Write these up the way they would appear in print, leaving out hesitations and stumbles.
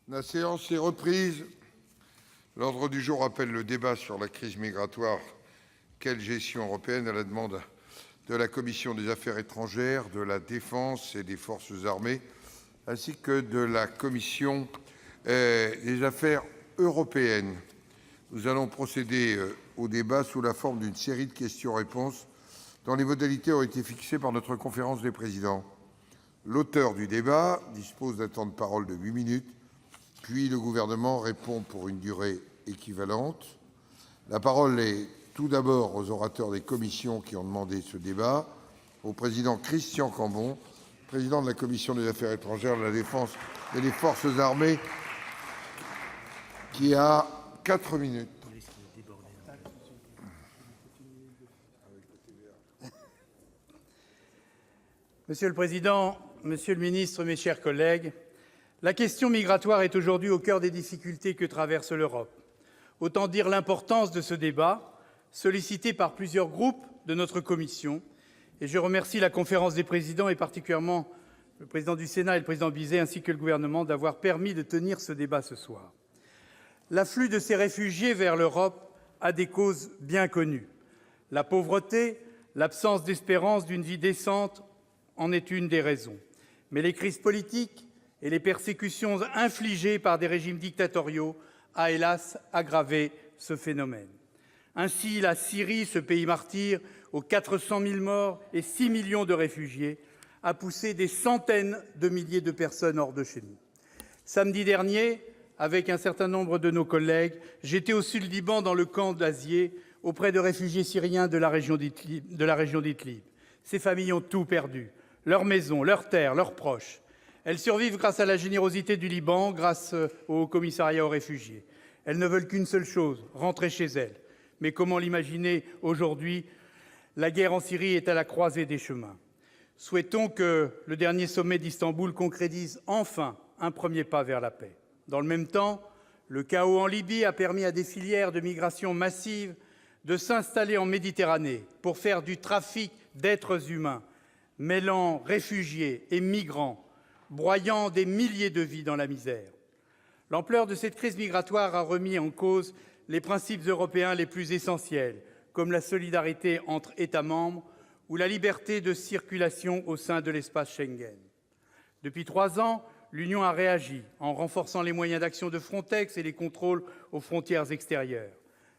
La séance est reprise. L'ordre du jour appelle le débat sur la crise migratoire. Quelle gestion européenne, à la demande de la Commission des affaires étrangères, de la défense et des forces armées, ainsi que de la Commission des affaires européennes. Nous allons procéder au débat sous la forme d'une série de questions-réponses dont les modalités ont été fixées par notre conférence des présidents. L'auteur du débat dispose d'un temps de parole de 8 minutes, puis le gouvernement répond pour une durée équivalente. La parole est tout d'abord aux orateurs des commissions qui ont demandé ce débat, au président Christian Cambon, président de la Commission des affaires étrangères, de la défense et des forces armées, qui a 4 minutes. Monsieur le Président, Monsieur le Ministre, mes chers collègues, la question migratoire est aujourd'hui au cœur des difficultés que traverse l'Europe. Autant dire l'importance de ce débat, sollicité par plusieurs groupes de notre commission, et je remercie la Conférence des présidents et particulièrement le président du Sénat et le président Bizet ainsi que le gouvernement d'avoir permis de tenir ce débat ce soir. L'afflux de ces réfugiés vers l'Europe a des causes bien connues. La pauvreté, l'absence d'espérance d'une vie décente en est une des raisons. Mais les crises politiques et les persécutions infligées par des régimes dictatoriaux a hélas aggravé ce phénomène. Ainsi, la Syrie, ce pays martyr aux 400 000 morts et 6 millions de réfugiés, a poussé des centaines de milliers de personnes hors de chez nous. Samedi dernier, avec un certain nombre de nos collègues, j'étais au sud Liban, dans le camp d'Azieh, auprès de réfugiés syriens de la région d'Idlib. Ces familles ont tout perdu, leurs maisons, leurs terres, leurs proches. Elles survivent grâce à la générosité du Liban, grâce au Haut-Commissariat aux réfugiés. Elles ne veulent qu'une seule chose, rentrer chez elles. Mais comment l'imaginer aujourd'hui? La guerre en Syrie est à la croisée des chemins. Souhaitons que le dernier sommet d'Istanbul concrétise enfin un premier pas vers la paix. Dans le même temps, le chaos en Libye a permis à des filières de migration massive de s'installer en Méditerranée pour faire du trafic d'êtres humains, mêlant réfugiés et migrants, broyant des milliers de vies dans la misère. L'ampleur de cette crise migratoire a remis en cause les principes européens les plus essentiels, comme la solidarité entre États membres ou la liberté de circulation au sein de l'espace Schengen. Depuis 3 ans, l'Union a réagi en renforçant les moyens d'action de Frontex et les contrôles aux frontières extérieures.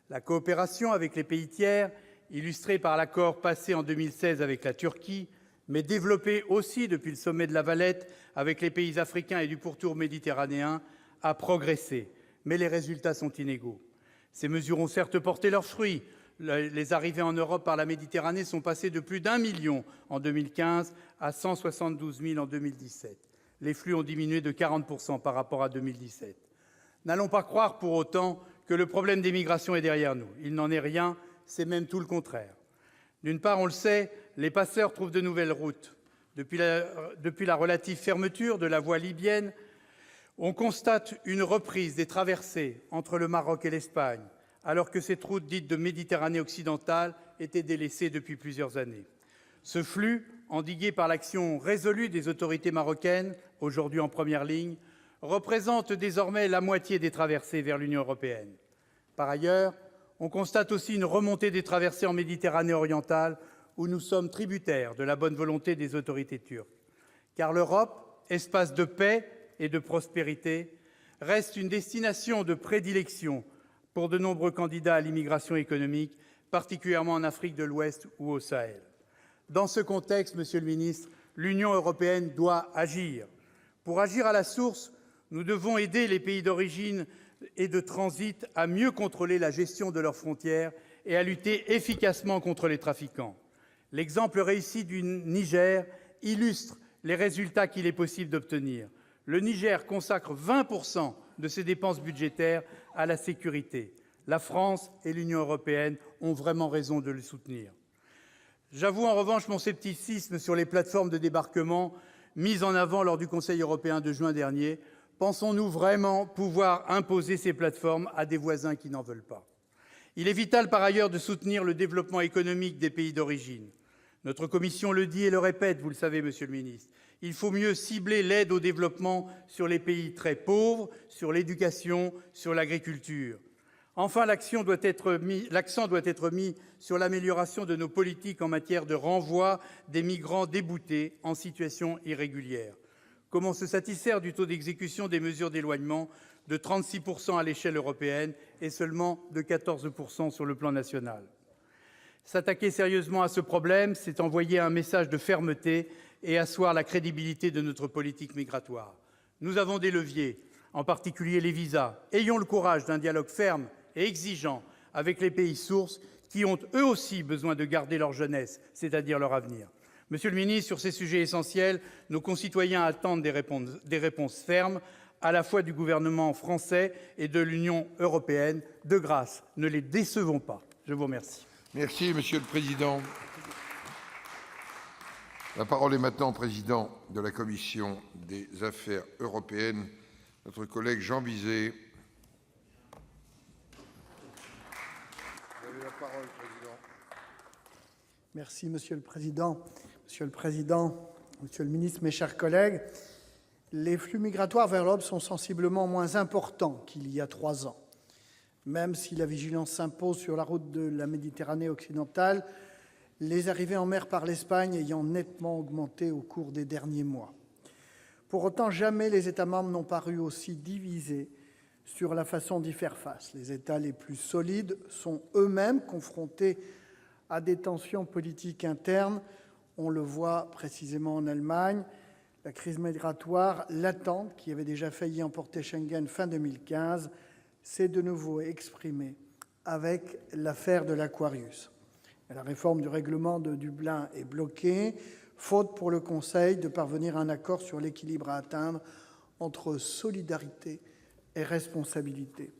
La coopération avec les pays tiers, illustrée par l'accord passé en 2016 avec la Turquie, mais développée aussi depuis le sommet de La Valette avec les pays africains et du pourtour méditerranéen, a progressé, mais les résultats sont inégaux. Ces mesures ont certes porté leurs fruits. Les arrivées en Europe par la Méditerranée sont passées de plus d'1 million en 2015 à 172 000 en 2017. Les flux ont diminué de 40% par rapport à 2017. N'allons pas croire pour autant que le problème des migrations est derrière nous. Il n'en est rien, c'est même tout le contraire. D'une part, on le sait, les passeurs trouvent de nouvelles routes. Depuis la relative fermeture de la voie libyenne, on constate une reprise des traversées entre le Maroc et l'Espagne, alors que cette route dite de Méditerranée occidentale était délaissée depuis plusieurs années. Ce flux, endigué par l'action résolue des autorités marocaines, aujourd'hui en première ligne, représente désormais la moitié des traversées vers l'Union européenne. Par ailleurs, on constate aussi une remontée des traversées en Méditerranée orientale, où nous sommes tributaires de la bonne volonté des autorités turques. Car l'Europe, espace de paix et de prospérité, reste une destination de prédilection pour de nombreux candidats à l'immigration économique, particulièrement en Afrique de l'Ouest ou au Sahel. Dans ce contexte, Monsieur le ministre, l'Union européenne doit agir. Pour agir à la source, nous devons aider les pays d'origine et de transit à mieux contrôler la gestion de leurs frontières et à lutter efficacement contre les trafiquants. L'exemple réussi du Niger illustre les résultats qu'il est possible d'obtenir. Le Niger consacre 20% de ses dépenses budgétaires à la sécurité. La France et l'Union européenne ont vraiment raison de le soutenir. J'avoue en revanche mon scepticisme sur les plateformes de débarquement mises en avant lors du Conseil européen de juin dernier. Pensons-nous vraiment pouvoir imposer ces plateformes à des voisins qui n'en veulent pas? Il est vital par ailleurs de soutenir le développement économique des pays d'origine. Notre commission le dit et le répète, vous le savez, monsieur le ministre, il faut mieux cibler l'aide au développement sur les pays très pauvres, sur l'éducation, sur l'agriculture. Enfin, l'accent doit être mis sur l'amélioration de nos politiques en matière de renvoi des migrants déboutés en situation irrégulière. Comment se satisfaire du taux d'exécution des mesures d'éloignement de 36 % à l'échelle européenne et seulement de 14 % sur le plan national ? S'attaquer sérieusement à ce problème, c'est envoyer un message de fermeté et asseoir la crédibilité de notre politique migratoire. Nous avons des leviers, en particulier les visas. Ayons le courage d'un dialogue ferme et exigeant avec les pays sources qui ont eux aussi besoin de garder leur jeunesse, c'est-à-dire leur avenir. Monsieur le ministre, sur ces sujets essentiels, nos concitoyens attendent des réponses fermes, à la fois du gouvernement français et de l'Union européenne. De grâce, ne les décevons pas. Je vous remercie. Merci, Monsieur le Président. La parole est maintenant au président de la Commission des Affaires européennes, notre collègue Jean Bizet. Vous avez la parole, Président. Merci, Monsieur le Président. Monsieur le Président, Monsieur le Ministre, mes chers collègues, les flux migratoires vers l'Europe sont sensiblement moins importants qu'il y a 3 ans. Même si la vigilance s'impose sur la route de la Méditerranée occidentale, les arrivées en mer par l'Espagne ayant nettement augmenté au cours des derniers mois. Pour autant, jamais les États membres n'ont paru aussi divisés sur la façon d'y faire face. Les États les plus solides sont eux-mêmes confrontés à des tensions politiques internes. On le voit précisément en Allemagne. La crise migratoire latente, qui avait déjà failli emporter Schengen fin 2015, s'est de nouveau exprimée avec l'affaire de l'Aquarius. La réforme du règlement de Dublin est bloquée, faute pour le Conseil de parvenir à un accord sur l'équilibre à atteindre entre solidarité et responsabilité.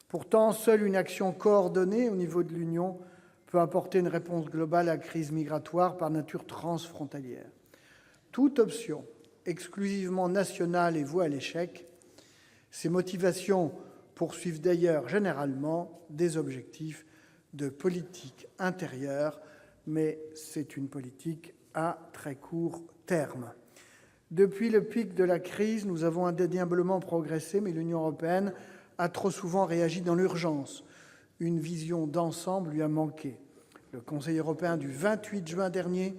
Pourtant, seule une action coordonnée au niveau de l'Union peut apporter une réponse globale à la crise migratoire par nature transfrontalière. Toute option exclusivement nationale est vouée à l'échec. Ces motivations poursuivent d'ailleurs généralement des objectifs de politique intérieure, mais c'est une politique à très court terme. Depuis le pic de la crise, nous avons indéniablement progressé, mais l'Union européenne a trop souvent réagi dans l'urgence. Une vision d'ensemble lui a manqué. Le Conseil européen du 28 juin dernier,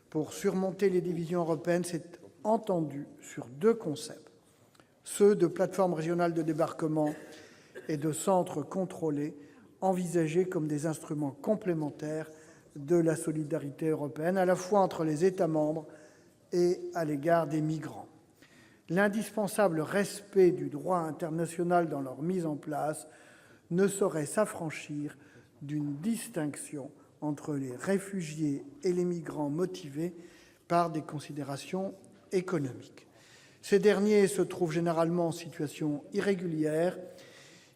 pour surmonter les divisions européennes, s'est entendu sur 2 concepts, ceux de plateformes régionales de débarquement et de centres contrôlés, envisagés comme des instruments complémentaires de la solidarité européenne, à la fois entre les États membres et à l'égard des migrants. L'indispensable respect du droit international dans leur mise en place ne saurait s'affranchir d'une distinction entre les réfugiés et les migrants motivés par des considérations économiques. Ces derniers se trouvent généralement en situation irrégulière.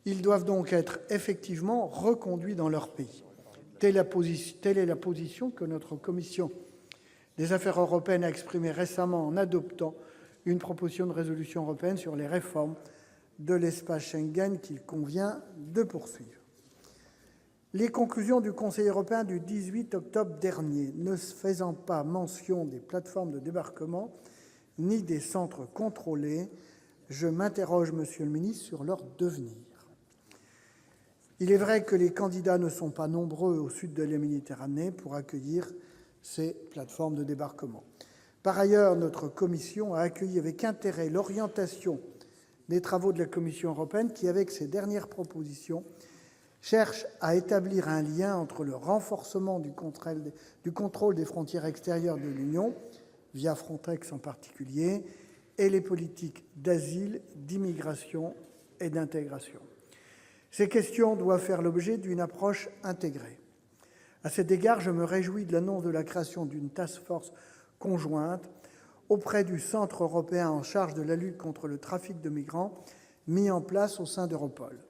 Ils doivent donc être effectivement reconduits dans leur pays. Telle est la position que notre commission des affaires européennes a exprimée récemment en adoptant une proposition de résolution européenne sur les réformes de l'espace Schengen qu'il convient de poursuivre. Les conclusions du Conseil européen du 18 octobre dernier, ne faisant pas mention des plateformes de débarquement ni des centres contrôlés, je m'interroge, Monsieur le ministre, sur leur devenir. Il est vrai que les candidats ne sont pas nombreux au sud de la Méditerranée pour accueillir ces plateformes de débarquement. Par ailleurs, notre commission a accueilli avec intérêt l'orientation des travaux de la Commission européenne qui, avec ses dernières propositions, cherche à établir un lien entre le renforcement du contrôle des frontières extérieures de l'Union, via Frontex en particulier, et les politiques d'asile, d'immigration et d'intégration. Ces questions doivent faire l'objet d'une approche intégrée. À cet égard, je me réjouis de l'annonce de la création d'une task force conjointe auprès du Centre européen en charge de la lutte contre le trafic de migrants, mis en place au sein d'Europol.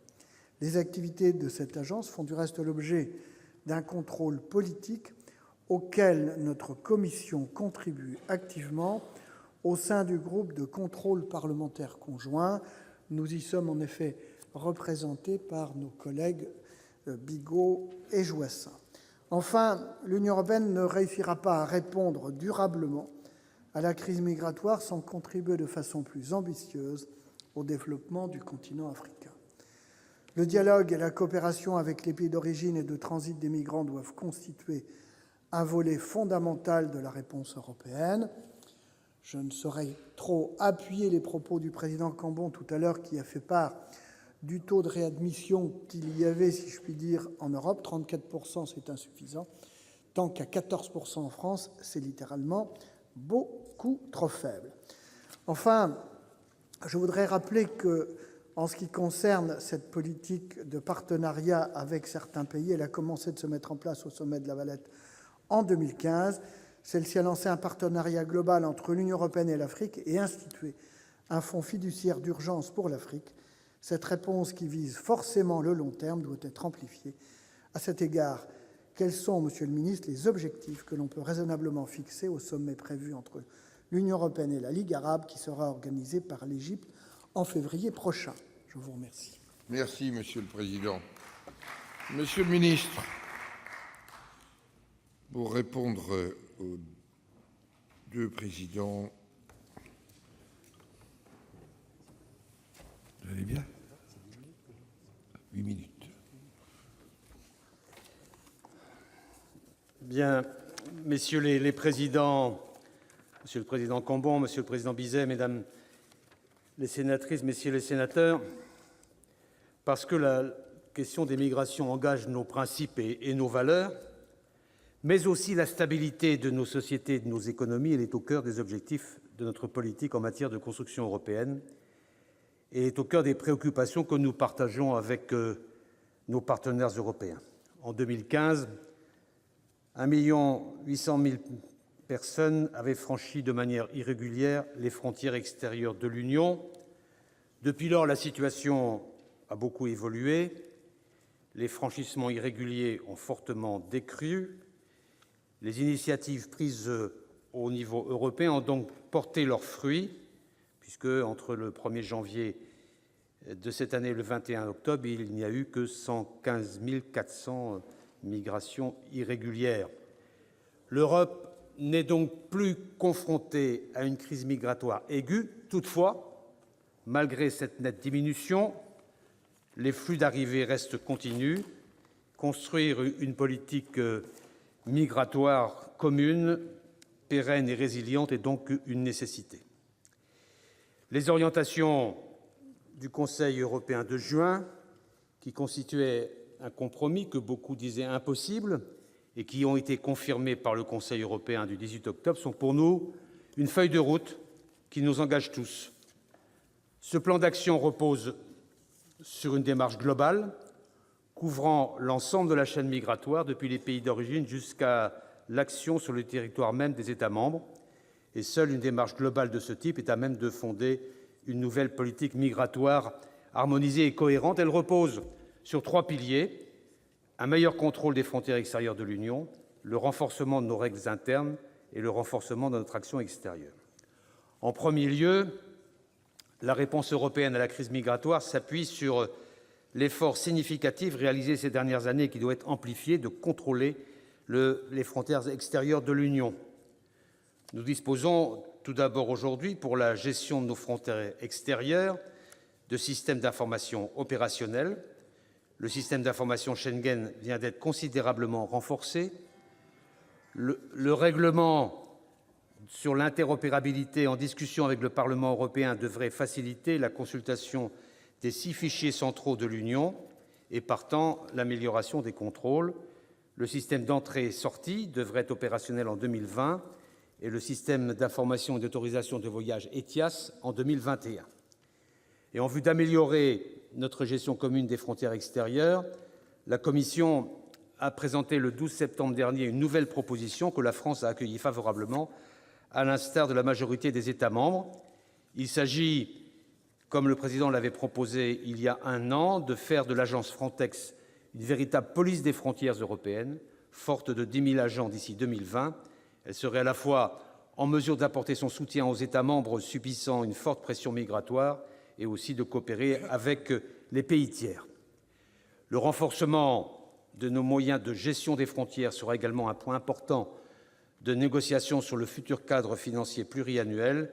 Les activités de cette agence font du reste l'objet d'un contrôle politique auquel notre commission contribue activement au sein du groupe de contrôle parlementaire conjoint. Nous y sommes en effet représentés par nos collègues Bigot et Joissains. Enfin, l'Union européenne ne réussira pas à répondre durablement à la crise migratoire sans contribuer de façon plus ambitieuse au développement du continent africain. Le dialogue et la coopération avec les pays d'origine et de transit des migrants doivent constituer un volet fondamental de la réponse européenne. Je ne saurais trop appuyer les propos du président Cambon tout à l'heure, qui a fait part du taux de réadmission qu'il y avait, si je puis dire, en Europe. 34%, c'est insuffisant. Tant qu'à 14% en France, c'est littéralement beaucoup trop faible. Enfin, je voudrais rappeler que, en ce qui concerne cette politique de partenariat avec certains pays, elle a commencé de se mettre en place au sommet de La Valette en 2015. Celle-ci a lancé un partenariat global entre l'Union européenne et l'Afrique et institué un fonds fiduciaire d'urgence pour l'Afrique. Cette réponse, qui vise forcément le long terme, doit être amplifiée. À cet égard, quels sont, Monsieur le ministre, les objectifs que l'on peut raisonnablement fixer au sommet prévu entre l'Union européenne et la Ligue arabe, qui sera organisé par l'Égypte en février prochain? Je vous remercie. Merci, Monsieur le Président. Monsieur le ministre, pour répondre aux deux présidents. Vous allez bien? 8 minutes. Bien, messieurs les présidents, Monsieur le Président Cambon, Monsieur le Président Bizet, Mesdames les sénatrices, Messieurs les sénateurs, parce que la question des migrations engage nos principes et nos valeurs, mais aussi la stabilité de nos sociétés et de nos économies, elle est au cœur des objectifs de notre politique en matière de construction européenne et est au cœur des préoccupations que nous partageons avec nos partenaires européens. En 2015, 1 800 000 personnes avaient franchi de manière irrégulière les frontières extérieures de l'Union. Depuis lors, la situation a beaucoup évolué. Les franchissements irréguliers ont fortement décru. Les initiatives prises au niveau européen ont donc porté leurs fruits, puisque entre le 1er janvier de cette année et le 21 octobre, il n'y a eu que 115 400 migrations irrégulières. L'Europe n'est donc plus confrontée à une crise migratoire aiguë. Toutefois, malgré cette nette diminution, les flux d'arrivée restent continus. Construire une politique migratoire commune, pérenne et résiliente est donc une nécessité. Les orientations du Conseil européen de juin, qui constituaient un compromis que beaucoup disaient impossible et qui ont été confirmées par le Conseil européen du 18 octobre, sont pour nous une feuille de route qui nous engage tous. Ce plan d'action repose sur une démarche globale couvrant l'ensemble de la chaîne migratoire, depuis les pays d'origine jusqu'à l'action sur le territoire même des États membres. Et seule une démarche globale de ce type est à même de fonder une nouvelle politique migratoire harmonisée et cohérente. Elle repose sur 3 piliers: un meilleur contrôle des frontières extérieures de l'Union, le renforcement de nos règles internes et le renforcement de notre action extérieure. En premier lieu, la réponse européenne à la crise migratoire s'appuie sur l'effort significatif réalisé ces dernières années, qui doit être amplifié, de contrôler les frontières extérieures de l'Union. Nous disposons tout d'abord aujourd'hui, pour la gestion de nos frontières extérieures, de systèmes d'information opérationnels. Le système d'information Schengen vient d'être considérablement renforcé. Le règlement sur l'interopérabilité en discussion avec le Parlement européen devrait faciliter la consultation des 6 fichiers centraux de l'Union et, partant, l'amélioration des contrôles. Le système d'entrée-sortie devrait être opérationnel en 2020 et le système d'information et d'autorisation de voyage ETIAS en 2021. Et en vue d'améliorer notre gestion commune des frontières extérieures, la Commission a présenté le 12 septembre dernier une nouvelle proposition que la France a accueillie favorablement, à l'instar de la majorité des États membres. Il s'agit, comme le Président l'avait proposé il y a 1 an, de faire de l'agence Frontex une véritable police des frontières européennes, forte de 10 000 agents d'ici 2020. Elle serait à la fois en mesure d'apporter son soutien aux États membres subissant une forte pression migratoire et aussi de coopérer avec les pays tiers. Le renforcement de nos moyens de gestion des frontières sera également un point important de négociation sur le futur cadre financier pluriannuel,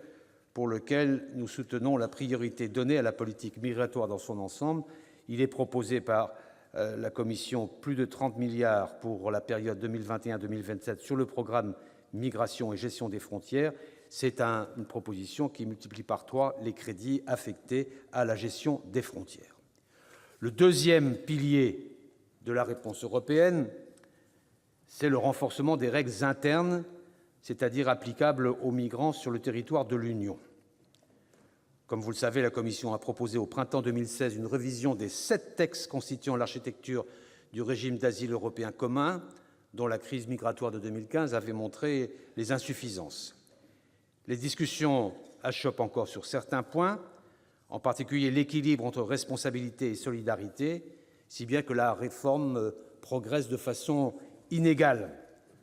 pour lequel nous soutenons la priorité donnée à la politique migratoire dans son ensemble. Il est proposé par la Commission plus de 30 milliards pour la période 2021-2027 sur le programme Migration et gestion des frontières. C'est une proposition qui multiplie par 3 les crédits affectés à la gestion des frontières. Le deuxième pilier de la réponse européenne, c'est le renforcement des règles internes, c'est-à-dire applicables aux migrants sur le territoire de l'Union. Comme vous le savez, la Commission a proposé au printemps 2016 une révision des 7 textes constituant l'architecture du régime d'asile européen commun, dont la crise migratoire de 2015 avait montré les insuffisances. Les discussions achoppent encore sur certains points, en particulier l'équilibre entre responsabilité et solidarité, si bien que la réforme progresse de façon inégale.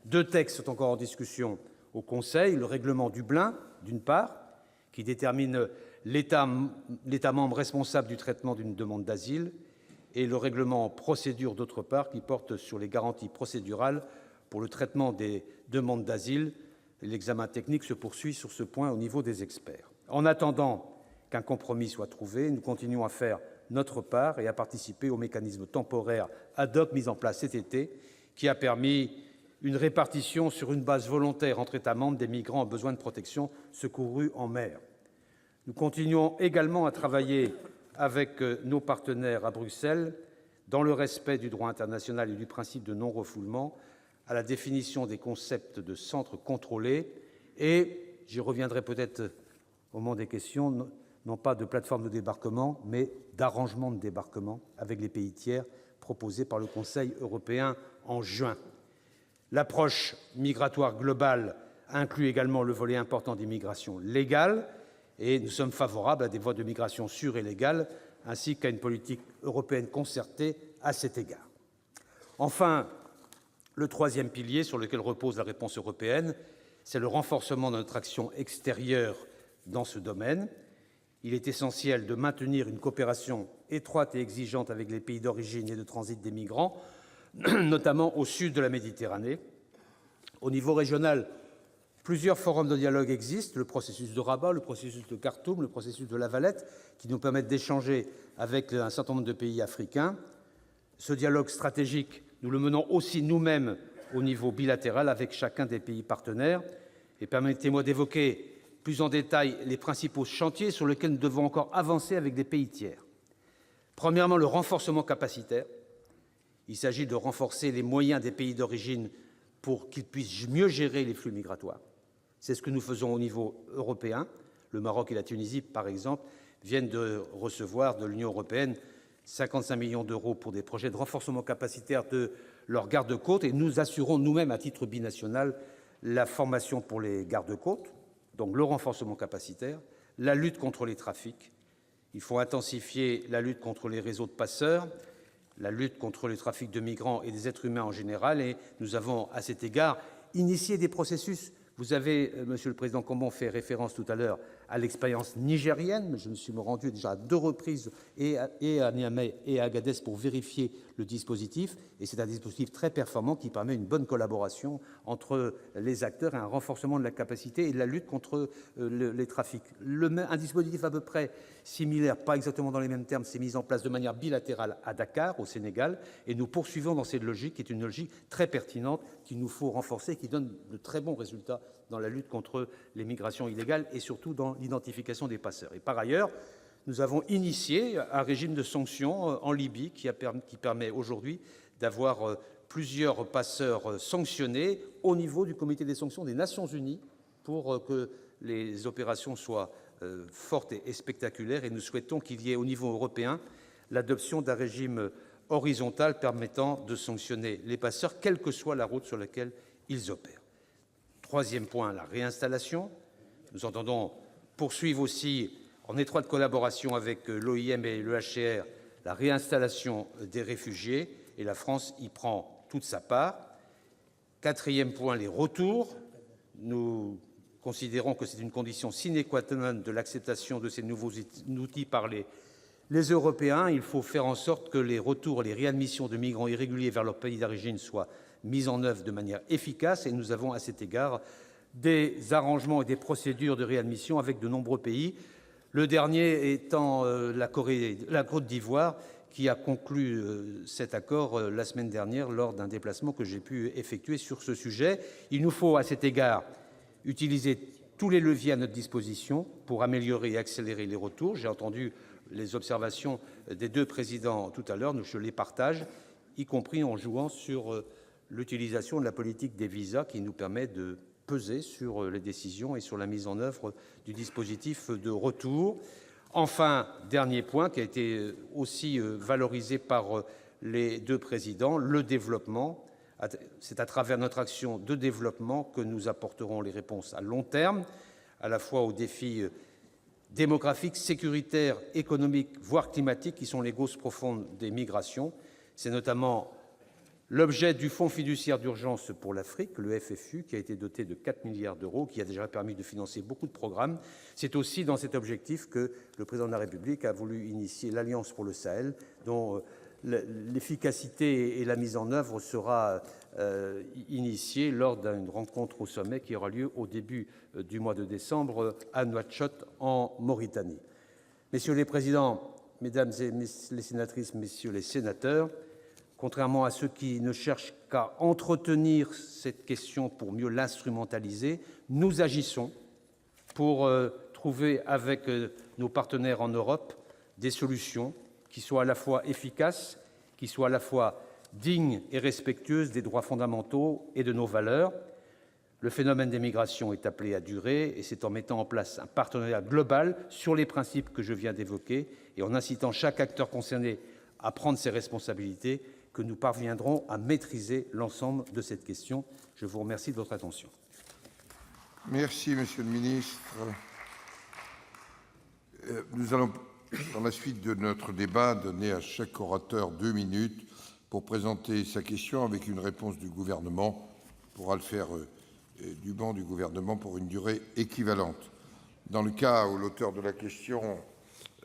2 textes sont encore en discussion au Conseil, le règlement Dublin, d'une part, qui détermine l'État membre responsable du traitement d'une demande d'asile, et le règlement Procédure, d'autre part, qui porte sur les garanties procédurales pour le traitement des demandes d'asile. L'examen technique se poursuit sur ce point au niveau des experts. En attendant qu'un compromis soit trouvé, nous continuons à faire notre part et à participer au mécanisme temporaire ad hoc mis en place cet été, qui a permis une répartition sur une base volontaire entre États membres des migrants en besoin de protection secourus en mer. Nous continuons également à travailler avec nos partenaires à Bruxelles, dans le respect du droit international et du principe de non-refoulement, à la définition des concepts de centres contrôlés et, j'y reviendrai peut-être au moment des questions, non pas de plateforme de débarquement, mais d'arrangement de débarquement avec les pays tiers proposés par le Conseil européen en juin. L'approche migratoire globale inclut également le volet important des migrations légales, et nous sommes favorables à des voies de migration sûres et légales, ainsi qu'à une politique européenne concertée à cet égard. Enfin, le troisième pilier sur lequel repose la réponse européenne, c'est le renforcement de notre action extérieure dans ce domaine. Il est essentiel de maintenir une coopération étroite et exigeante avec les pays d'origine et de transit des migrants, notamment au sud de la Méditerranée. Au niveau régional, plusieurs forums de dialogue existent, le processus de Rabat, le processus de Khartoum, le processus de La Valette, qui nous permettent d'échanger avec un certain nombre de pays africains. Ce dialogue stratégique, nous le menons aussi nous-mêmes au niveau bilatéral avec chacun des pays partenaires. Et permettez-moi d'évoquer plus en détail les principaux chantiers sur lesquels nous devons encore avancer avec des pays tiers. Premièrement, le renforcement capacitaire. Il s'agit de renforcer les moyens des pays d'origine pour qu'ils puissent mieux gérer les flux migratoires. C'est ce que nous faisons au niveau européen. Le Maroc et la Tunisie, par exemple, viennent de recevoir de l'Union européenne 55 millions d'euros pour des projets de renforcement capacitaire de leurs gardes-côtes, et nous assurons nous-mêmes, à titre binational, la formation pour les gardes-côtes, donc le renforcement capacitaire, la lutte contre les trafics. Il faut intensifier la lutte contre les réseaux de passeurs, la lutte contre le trafic de migrants et des êtres humains en général, et nous avons, à cet égard, initié des processus. Vous avez, Monsieur le Président Cambon, fait référence tout à l'heure à l'expérience nigérienne. Je me suis rendu déjà à 2 reprises, et à Niamey et à Agadez, pour vérifier le dispositif. Et c'est un dispositif très performant qui permet une bonne collaboration entre les acteurs et un renforcement de la capacité et de la lutte contre les trafics. Un dispositif à peu près similaire, pas exactement dans les mêmes termes, s'est mis en place de manière bilatérale à Dakar, au Sénégal. Et nous poursuivons dans cette logique, qui est une logique très pertinente, qu'il nous faut renforcer, qui donne de très bons résultats dans la lutte contre les migrations illégales et surtout dans l'identification des passeurs. Et par ailleurs, nous avons initié un régime de sanctions en Libye qui permet aujourd'hui d'avoir plusieurs passeurs sanctionnés au niveau du comité des sanctions des Nations Unies pour que les opérations soient fortes et spectaculaires. Et nous souhaitons qu'il y ait au niveau européen l'adoption d'un régime horizontal permettant de sanctionner les passeurs, quelle que soit la route sur laquelle ils opèrent. Troisième point, la réinstallation. Nous entendons poursuivre aussi, en étroite collaboration avec l'OIM et le HCR, la réinstallation des réfugiés, et la France y prend toute sa part. Quatrième point, les retours. Nous considérons que c'est une condition sine qua non de l'acceptation de ces nouveaux outils par les Les Européens, il faut faire en sorte que les retours et les réadmissions de migrants irréguliers vers leur pays d'origine soient mis en œuvre de manière efficace, et nous avons à cet égard des arrangements et des procédures de réadmission avec de nombreux pays, le dernier étant la Côte d'Ivoire, qui a conclu cet accord la semaine dernière lors d'un déplacement que j'ai pu effectuer sur ce sujet. Il nous faut à cet égard utiliser tous les leviers à notre disposition pour améliorer et accélérer les retours. J'ai entendu les observations des deux présidents tout à l'heure, je les partage, y compris en jouant sur l'utilisation de la politique des visas qui nous permet de peser sur les décisions et sur la mise en œuvre du dispositif de retour. Enfin, dernier point qui a été aussi valorisé par les deux présidents, le développement. C'est à travers notre action de développement que nous apporterons les réponses à long terme, à la fois aux défis démographiques, sécuritaires, économiques, voire climatiques, qui sont les causes profondes des migrations. C'est notamment l'objet du Fonds fiduciaire d'urgence pour l'Afrique, le FFU, qui a été doté de 4 milliards d'euros, qui a déjà permis de financer beaucoup de programmes. C'est aussi dans cet objectif que le Président de la République a voulu initier l'Alliance pour le Sahel, dont l'efficacité et la mise en œuvre sera initiée lors d'une rencontre au sommet qui aura lieu au début du mois de décembre à Nouakchott, en Mauritanie. Messieurs les présidents, mesdames les sénatrices, messieurs les sénateurs, contrairement à ceux qui ne cherchent qu'à entretenir cette question pour mieux l'instrumentaliser, nous agissons pour trouver avec nos partenaires en Europe des solutions qui soient à la fois efficaces, qui soient à la fois dignes et respectueuses des droits fondamentaux et de nos valeurs. Le phénomène des migrations est appelé à durer, et c'est en mettant en place un partenariat global sur les principes que je viens d'évoquer et en incitant chaque acteur concerné à prendre ses responsabilités que nous parviendrons à maîtriser l'ensemble de cette question. Je vous remercie de votre attention. Merci, Monsieur le Ministre. Nous allons, dans la suite de notre débat, donner à chaque orateur 2 minutes pour présenter sa question avec une réponse du gouvernement. On pourra le faire du banc du gouvernement pour une durée équivalente. Dans le cas où l'auteur de la question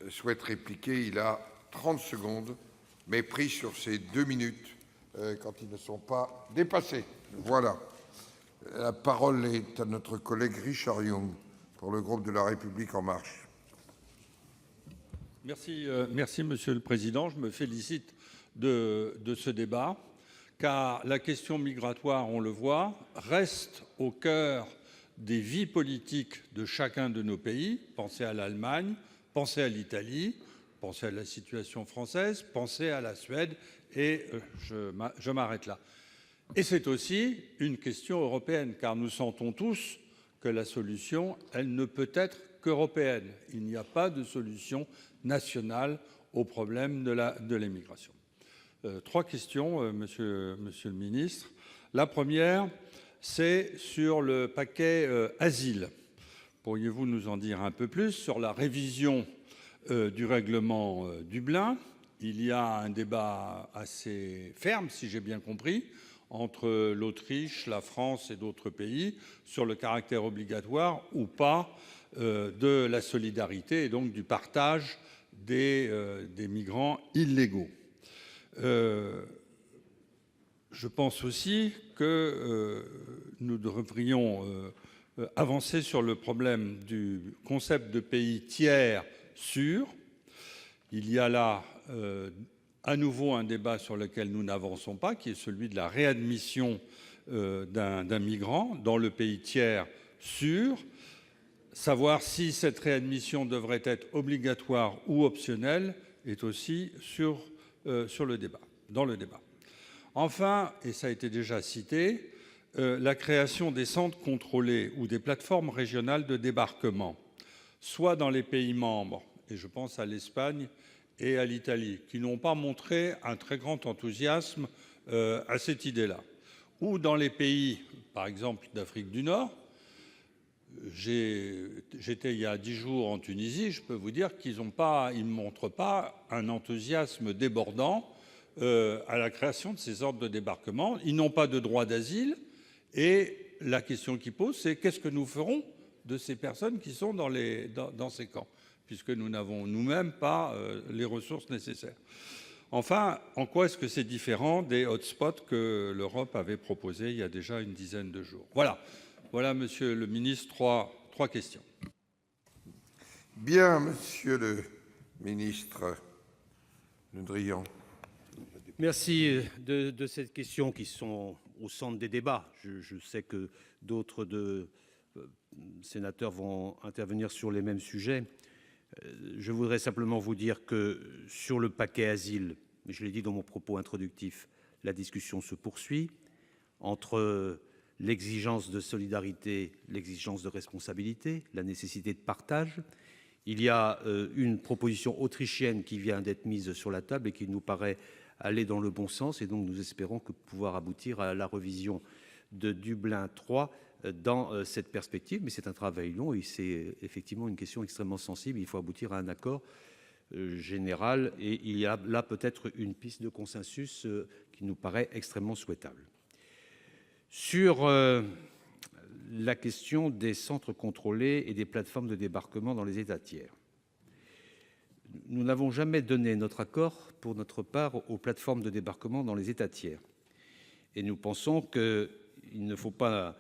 souhaite répliquer, il a 30 secondes, mais pris sur ces 2 minutes quand ils ne sont pas dépassés. Voilà. La parole est à notre collègue Richard Yung pour le groupe de La République En Marche. Merci, Monsieur le Président. Je me félicite de ce débat, car la question migratoire, on le voit, reste au cœur des vies politiques de chacun de nos pays. Pensez à l'Allemagne, pensez à l'Italie, pensez à la situation française, pensez à la Suède, et je m'arrête là. Et c'est aussi une question européenne, car nous sentons tous que la solution, elle ne peut être qu'européenne. Il n'y a pas de solution nationale au problème de l'immigration. 3 questions, monsieur le ministre. La première, c'est sur le paquet asile. Pourriez-vous nous en dire un peu plus sur la révision du règlement Dublin? Il y a un débat assez ferme, si j'ai bien compris, entre l'Autriche, la France et d'autres pays sur le caractère obligatoire ou pas de la solidarité et donc du partage des migrants illégaux. Je pense aussi que nous devrions avancer sur le problème du concept de pays tiers sûr. Il y a là à nouveau un débat sur lequel nous n'avançons pas, qui est celui de la réadmission d'un migrant dans le pays tiers sûr. Savoir si cette réadmission devrait être obligatoire ou optionnelle est aussi dans le débat. Enfin, et ça a été déjà cité, la création des centres contrôlés ou des plateformes régionales de débarquement, soit dans les pays membres, et je pense à l'Espagne et à l'Italie, qui n'ont pas montré un très grand enthousiasme à cette idée-là, ou dans les pays, par exemple, d'Afrique du Nord. J'étais il y a 10 jours en Tunisie, je peux vous dire qu'ils ne montrent pas un enthousiasme débordant à la création de ces ordres de débarquement. Ils n'ont pas de droit d'asile et la question qu'ils posent, c'est qu'est-ce que nous ferons de ces personnes qui sont dans ces camps? puisque nous n'avons nous-mêmes pas les ressources nécessaires. Enfin, en quoi est-ce que c'est différent des hotspots que l'Europe avait proposés il y a déjà une dizaine de jours? Voilà, monsieur le ministre, trois questions. Bien, monsieur le ministre Le Drian. Merci de ces questions qui sont au centre des débats. Je sais que d'autres sénateurs vont intervenir sur les mêmes sujets. Je voudrais simplement vous dire que sur le paquet asile, je l'ai dit dans mon propos introductif, la discussion se poursuit entre l'exigence de solidarité, l'exigence de responsabilité, la nécessité de partage. Il y a une proposition autrichienne qui vient d'être mise sur la table et qui nous paraît aller dans le bon sens, et donc nous espérons pouvoir aboutir à la revision de Dublin III dans cette perspective. Mais c'est un travail long et c'est effectivement une question extrêmement sensible. Il faut aboutir à un accord général et il y a là peut-être une piste de consensus qui nous paraît extrêmement souhaitable. Sur la question des centres contrôlés et des plateformes de débarquement dans les États tiers. Nous n'avons jamais donné notre accord, pour notre part, aux plateformes de débarquement dans les États tiers. Et nous pensons qu'il ne faut pas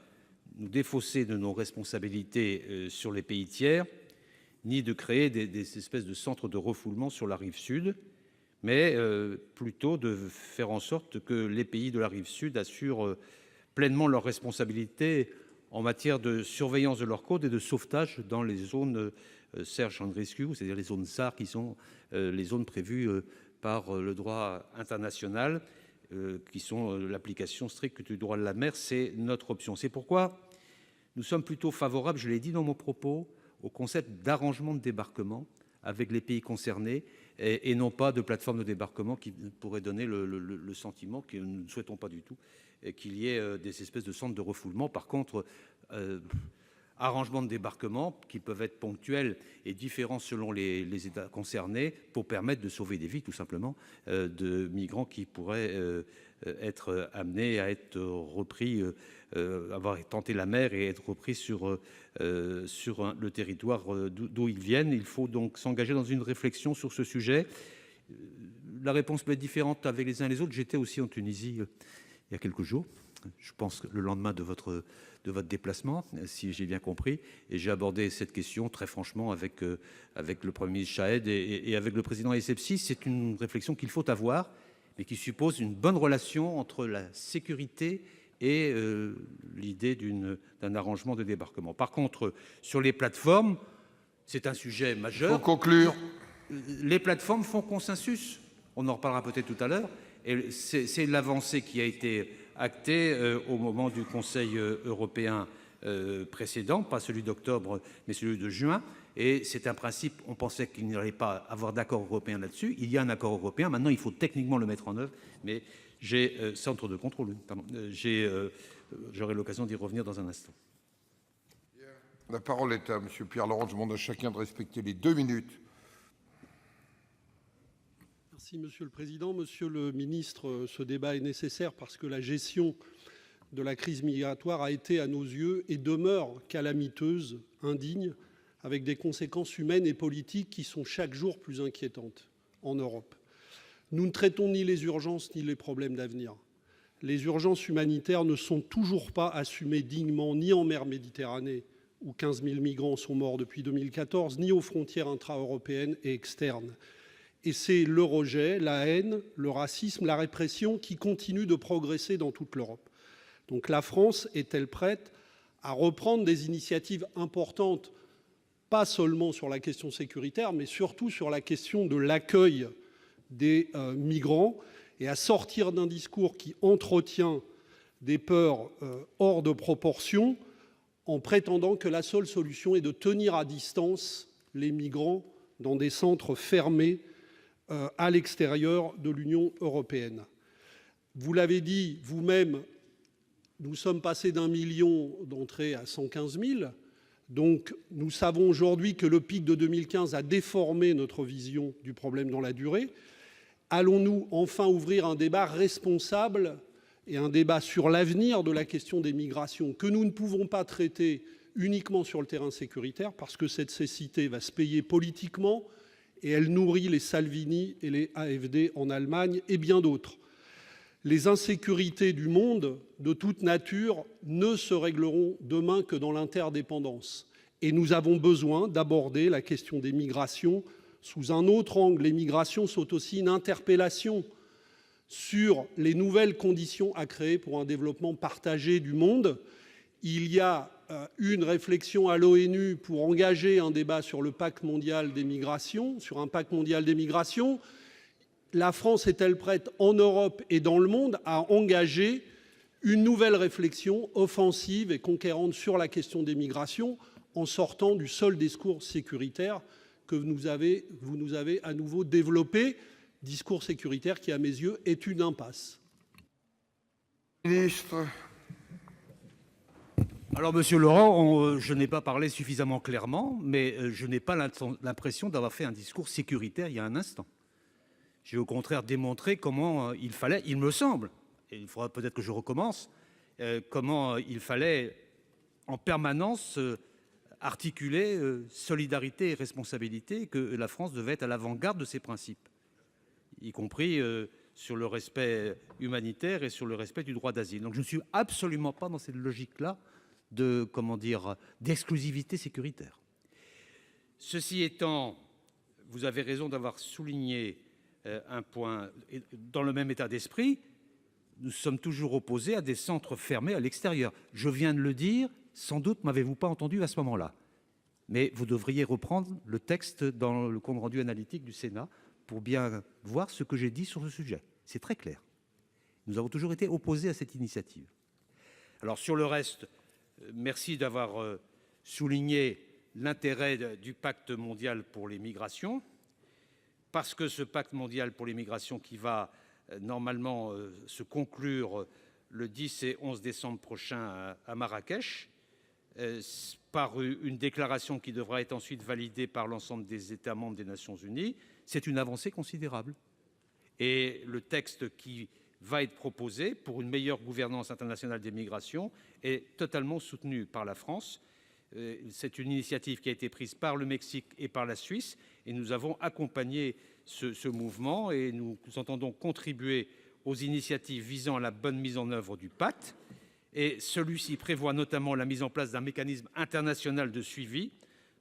nous défausser de nos responsabilités sur les pays tiers, ni de créer des espèces de centres de refoulement sur la rive sud, mais plutôt de faire en sorte que les pays de la rive sud assurent pleinement leurs responsabilités en matière de surveillance de leurs côtes et de sauvetage dans les zones Search and Rescue, c'est-à-dire les zones SAR, qui sont les zones prévues par le droit international, qui sont l'application stricte du droit de la mer. C'est notre option. C'est pourquoi nous sommes plutôt favorables, je l'ai dit dans mon propos, au concept d'arrangement de débarquement avec les pays concernés et non pas de plateforme de débarquement qui pourrait donner le sentiment, que nous ne souhaitons pas du tout, qu'il y ait des espèces de centres de refoulement. Par contre, arrangements de débarquement qui peuvent être ponctuels et différents selon les États concernés pour permettre de sauver des vies, tout simplement, de migrants qui pourraient être amenés à être repris, avoir tenté la mer et être repris sur le territoire d'où ils viennent. Il faut donc s'engager dans une réflexion sur ce sujet. La réponse peut être différente avec les uns et les autres. J'étais aussi en Tunisie il y a quelques jours, je pense le lendemain de votre déplacement, si j'ai bien compris, et j'ai abordé cette question très franchement avec le Premier ministre Chahed et avec le président Essebsi. C'est une réflexion qu'il faut avoir, mais qui suppose une bonne relation entre la sécurité et l'idée d'un arrangement de débarquement. Par contre, sur les plateformes, c'est un sujet majeur. Il faut conclure. Les plateformes font consensus. On en reparlera peut-être tout à l'heure. Et c'est l'avancée qui a été actée au moment du Conseil européen précédent, pas celui d'octobre, mais celui de juin. Et c'est un principe, on pensait qu'il n'y allait pas avoir d'accord européen là-dessus. Il y a un accord européen. Maintenant, il faut techniquement le mettre en œuvre. Mais centre de contrôle, pardon. J'aurai l'occasion d'y revenir dans un instant. La parole est à M. Pierre-Laurent. Je demande à chacun de respecter les 2 minutes. Merci Monsieur le Président. Monsieur le Ministre, ce débat est nécessaire parce que la gestion de la crise migratoire a été à nos yeux et demeure calamiteuse, indigne, avec des conséquences humaines et politiques qui sont chaque jour plus inquiétantes en Europe. Nous ne traitons ni les urgences ni les problèmes d'avenir. Les urgences humanitaires ne sont toujours pas assumées dignement ni en mer Méditerranée, où 15 000 migrants sont morts depuis 2014, ni aux frontières intra-européennes et externes. Et c'est le rejet, la haine, le racisme, la répression qui continuent de progresser dans toute l'Europe. Donc la France est-elle prête à reprendre des initiatives importantes, pas seulement sur la question sécuritaire, mais surtout sur la question de l'accueil des migrants, et à sortir d'un discours qui entretient des peurs hors de proportion, en prétendant que la seule solution est de tenir à distance les migrants dans des centres fermés à l'extérieur de l'Union européenne. Vous l'avez dit vous-même, nous sommes passés d'1 million d'entrées à 115 000. Donc nous savons aujourd'hui que le pic de 2015 a déformé notre vision du problème dans la durée. Allons-nous enfin ouvrir un débat responsable et un débat sur l'avenir de la question des migrations que nous ne pouvons pas traiter uniquement sur le terrain sécuritaire, parce que cette cécité va se payer politiquement et elle nourrit les Salvini et les AfD en Allemagne et bien d'autres. Les insécurités du monde, de toute nature, ne se régleront demain que dans l'interdépendance. Et nous avons besoin d'aborder la question des migrations sous un autre angle. Les migrations sont aussi une interpellation sur les nouvelles conditions à créer pour un développement partagé du monde. Il y a une réflexion à l'ONU pour engager un débat sur le pacte mondial des migrations, sur un pacte mondial des migrations. La France est-elle prête en Europe et dans le monde à engager une nouvelle réflexion offensive et conquérante sur la question des migrations en sortant du seul discours sécuritaire que vous nous avez à nouveau développé, discours sécuritaire qui, à mes yeux, est une impasse. Ministre. Alors, Monsieur Laurent, je n'ai pas parlé suffisamment clairement, mais je n'ai pas l'impression d'avoir fait un discours sécuritaire il y a un instant. J'ai au contraire démontré comment il fallait, il me semble, et il faudra peut-être que je recommence, comment il fallait en permanence articuler solidarité et responsabilité, que la France devait être à l'avant-garde de ces principes, y compris sur le respect humanitaire et sur le respect du droit d'asile. Donc je ne suis absolument pas dans cette logique-là de, d'exclusivité sécuritaire. Ceci étant, vous avez raison d'avoir souligné un point. Dans le même état d'esprit, nous sommes toujours opposés à des centres fermés à l'extérieur. Je viens de le dire, sans doute m'avez-vous pas entendu à ce moment-là. Mais vous devriez reprendre le texte dans le compte-rendu analytique du Sénat pour bien voir ce que j'ai dit sur ce sujet. C'est très clair. Nous avons toujours été opposés à cette initiative. Alors sur le reste, merci d'avoir souligné l'intérêt du pacte mondial pour les migrations, parce que ce pacte mondial pour les migrations qui va normalement se conclure le 10 et 11 décembre prochain à Marrakech, par une déclaration qui devra être ensuite validée par l'ensemble des États membres des Nations Unies, c'est une avancée considérable. Et le texte qui va être proposé pour une meilleure gouvernance internationale des migrations est totalement soutenu par la France. C'est une initiative qui a été prise par le Mexique et par la Suisse, et nous avons accompagné ce mouvement et nous entendons contribuer aux initiatives visant à la bonne mise en œuvre du pacte. Et celui-ci prévoit notamment la mise en place d'un mécanisme international de suivi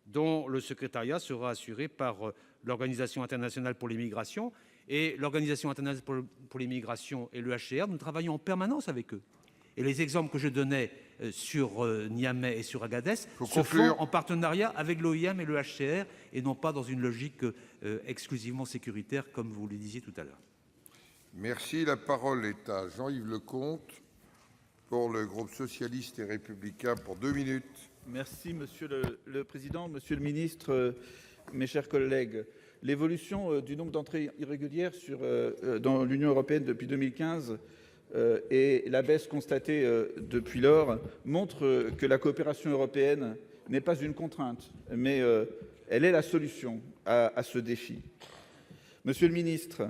dont le secrétariat sera assuré par l'Organisation internationale pour les migrations. Et l'Organisation internationale pour les migrations et le HCR, nous travaillons en permanence avec eux. Et les exemples que je donnais sur Niamey et sur Agadez se font en partenariat avec l'OIM et le HCR et non pas dans une logique exclusivement sécuritaire, comme vous le disiez tout à l'heure. Merci. La parole est à Jean-Yves Leconte pour le groupe socialiste et républicain pour 2 minutes. Merci, Monsieur le Président, Monsieur le Ministre, mes chers collègues. L'évolution du nombre d'entrées irrégulières dans l'Union européenne depuis 2015 et la baisse constatée depuis lors montrent que la coopération européenne n'est pas une contrainte, mais elle est la solution à ce défi. Monsieur le Ministre,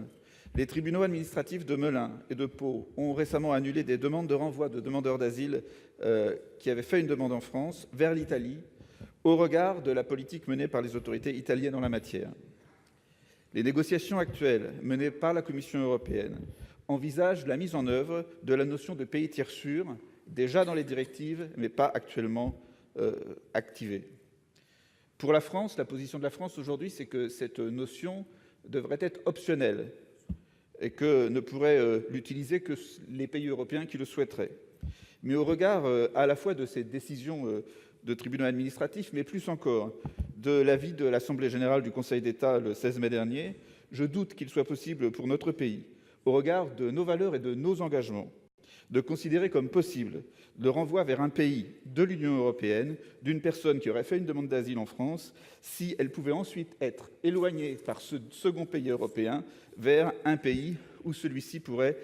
les tribunaux administratifs de Melun et de Pau ont récemment annulé des demandes de renvoi de demandeurs d'asile qui avaient fait une demande en France vers l'Italie au regard de la politique menée par les autorités italiennes en la matière. Les négociations actuelles menées par la Commission européenne envisagent la mise en œuvre de la notion de pays tiers sûr, déjà dans les directives, mais pas actuellement activée. Pour la France, la position de la France aujourd'hui, c'est que cette notion devrait être optionnelle et que ne pourraient l'utiliser que les pays européens qui le souhaiteraient. Mais au regard à la fois de ces décisions de tribunaux administratifs, mais plus encore de l'avis de l'Assemblée générale du Conseil d'État le 16 mai dernier, je doute qu'il soit possible pour notre pays, au regard de nos valeurs et de nos engagements, de considérer comme possible le renvoi vers un pays de l'Union européenne d'une personne qui aurait fait une demande d'asile en France, si elle pouvait ensuite être éloignée par ce second pays européen vers un pays où celui-ci pourrait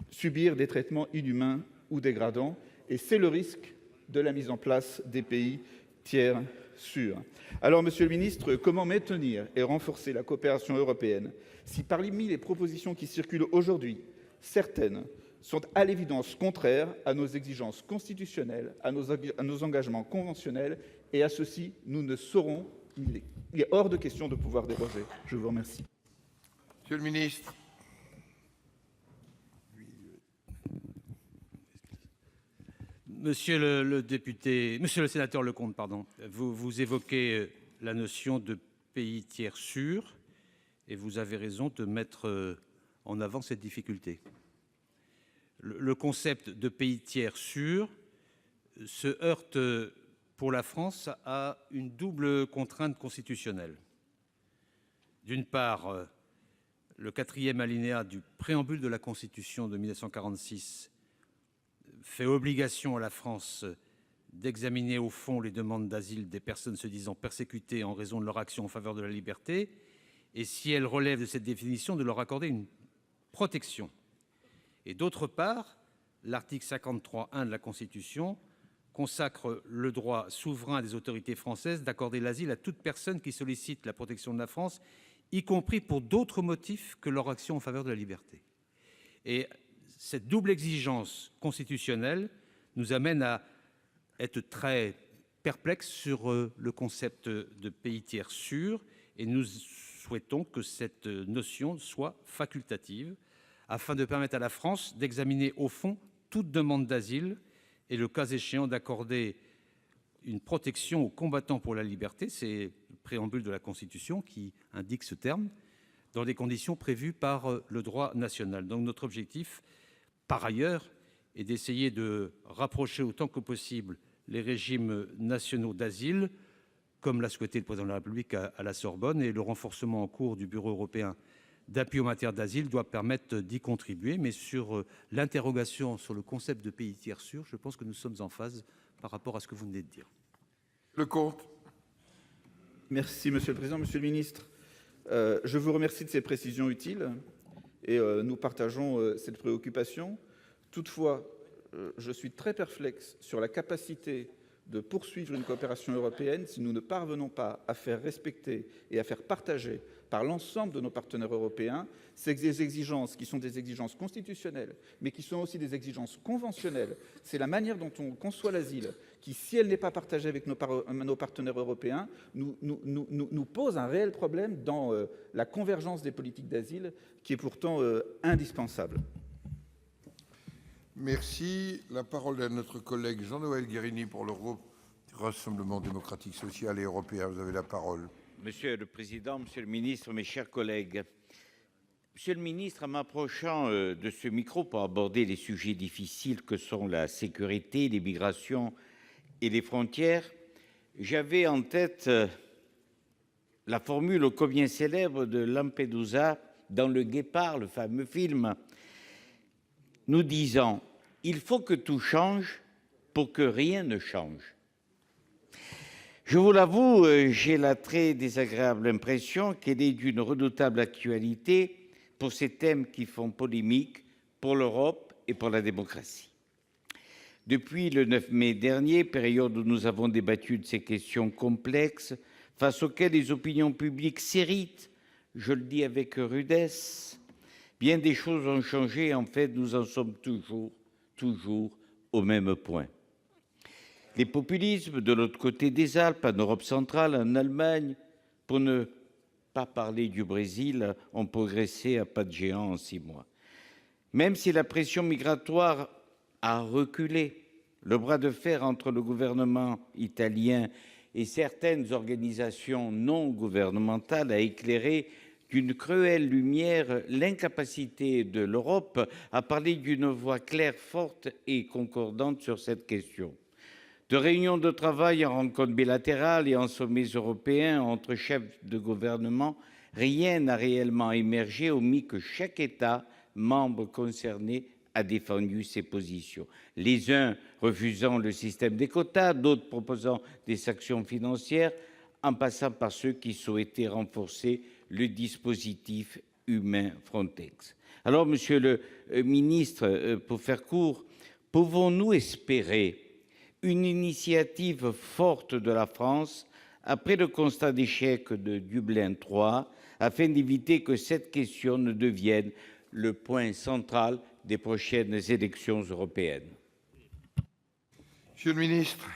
subir des traitements inhumains ou dégradants. Et c'est le risque de la mise en place des pays tiers sûrs. Alors, Monsieur le Ministre, comment maintenir et renforcer la coopération européenne si parmi les propositions qui circulent aujourd'hui, certaines sont à l'évidence contraires à nos exigences constitutionnelles, à nos engagements conventionnels Et à ceci, nous ne saurons, il est hors de question de pouvoir déroger. Je vous remercie. Monsieur le ministre. Monsieur le sénateur Leconte, vous évoquez la notion de pays tiers sûr et vous avez raison de mettre en avant cette difficulté. Le concept de pays tiers sûr se heurte pour la France à une double contrainte constitutionnelle. D'une part, le 4e alinéa du préambule de la Constitution de 1946 fait obligation à la France d'examiner au fond les demandes d'asile des personnes se disant persécutées en raison de leur action en faveur de la liberté, et si elles relèvent de cette définition, de leur accorder une protection. Et d'autre part, l'article 53.1 de la Constitution consacre le droit souverain des autorités françaises d'accorder l'asile à toute personne qui sollicite la protection de la France, y compris pour d'autres motifs que leur action en faveur de la liberté. Et cette double exigence constitutionnelle nous amène à être très perplexes sur le concept de pays tiers sûr, et nous souhaitons que cette notion soit facultative, afin de permettre à la France d'examiner au fond toute demande d'asile et, le cas échéant, d'accorder une protection aux combattants pour la liberté, c'est le préambule de la Constitution qui indique ce terme, dans des conditions prévues par le droit national. Donc notre objectif, par ailleurs, est d'essayer de rapprocher autant que possible les régimes nationaux d'asile, comme l'a souhaité le Président de la République à la Sorbonne, et le renforcement en cours du Bureau européen d'appui en matière d'asile doit permettre d'y contribuer. Mais sur l'interrogation sur le concept de pays tiers sûr, je pense que nous sommes en phase par rapport à ce que vous venez de dire. Leconte. Merci, Monsieur le Président. Monsieur le Ministre, je vous remercie de ces précisions utiles et nous partageons cette préoccupation. Toutefois, je suis très perplexe sur la capacité de poursuivre une coopération européenne si nous ne parvenons pas à faire respecter et à faire partager par l'ensemble de nos partenaires européens ces exigences qui sont des exigences constitutionnelles, mais qui sont aussi des exigences conventionnelles. C'est la manière dont on conçoit l'asile qui, si elle n'est pas partagée avec nos partenaires européens, nous pose un réel problème dans la convergence des politiques d'asile qui est pourtant indispensable. Merci. La parole est à notre collègue Jean-Noël Guérini pour le groupe du Rassemblement démocratique social et européen. Vous avez la parole. Monsieur le Président, Monsieur le Ministre, mes chers collègues. Monsieur le Ministre, en m'approchant de ce micro pour aborder les sujets difficiles que sont la sécurité, les migrations et les frontières, j'avais en tête la formule ô combien célèbre de Lampedusa dans Le Guépard, le fameux film, nous disant « Il faut que tout change pour que rien ne change ». Je vous l'avoue, j'ai la très désagréable impression qu'elle est d'une redoutable actualité pour ces thèmes qui font polémique pour l'Europe et pour la démocratie. Depuis le 9 mai dernier, période où nous avons débattu de ces questions complexes, face auxquelles les opinions publiques s'irritent, je le dis avec rudesse, bien des choses ont changé et en fait nous en sommes toujours au même point. Les populismes de l'autre côté des Alpes, en Europe centrale, en Allemagne, pour ne pas parler du Brésil, ont progressé à pas de géant en 6 mois. Même si la pression migratoire a reculé, le bras de fer entre le gouvernement italien et certaines organisations non gouvernementales a éclairé d'une cruelle lumière l'incapacité de l'Europe à parler d'une voix claire, forte et concordante sur cette question. De réunions de travail en rencontres bilatérales et en sommets européens entre chefs de gouvernement, rien n'a réellement émergé, omis que chaque État membre concerné a défendu ses positions. Les uns refusant le système des quotas, d'autres proposant des sanctions financières, en passant par ceux qui souhaitaient renforcer le dispositif humain Frontex. Alors, Monsieur le Ministre, pour faire court, pouvons-nous espérer une initiative forte de la France après le constat d'échec de Dublin III, afin d'éviter que cette question ne devienne le point central des prochaines élections européennes? Monsieur le ministre.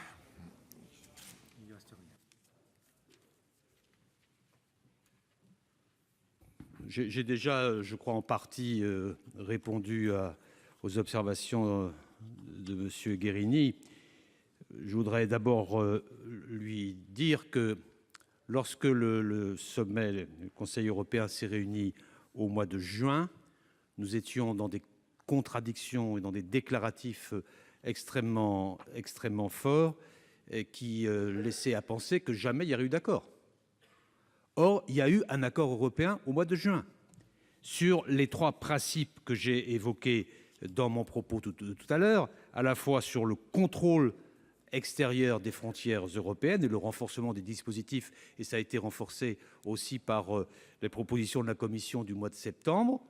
j'ai déjà, je crois, en partie répondu aux observations de M. Guerini. Je voudrais d'abord lui dire que lorsque le sommet, le Conseil européen s'est réuni au mois de juin, nous étions dans des contradictions et dans des déclaratifs extrêmement forts qui laissaient à penser que jamais il y aurait eu d'accord. Or, il y a eu un accord européen au mois de juin sur les 3 principes que j'ai évoqués dans mon propos tout à l'heure, à la fois sur le contrôle extérieur des frontières européennes et le renforcement des dispositifs, et ça a été renforcé aussi par les propositions de la Commission du mois de septembre,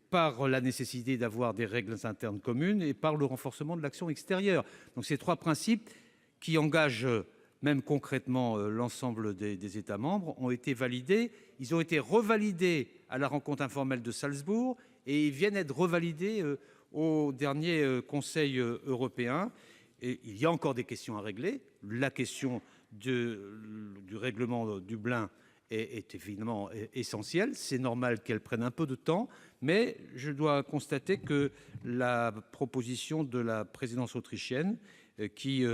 par la nécessité d'avoir des règles internes communes et par le renforcement de l'action extérieure. Donc ces 3 principes qui engagent même concrètement l'ensemble des États membres ont été validés. Ils ont été revalidés à la rencontre informelle de Salzbourg et ils viennent d'être revalidés au dernier Conseil européen. Et il y a encore des questions à régler. La question du règlement Dublin est évidemment essentielle. C'est normal qu'elle prenne un peu de temps, mais je dois constater que la proposition de la présidence autrichienne, qui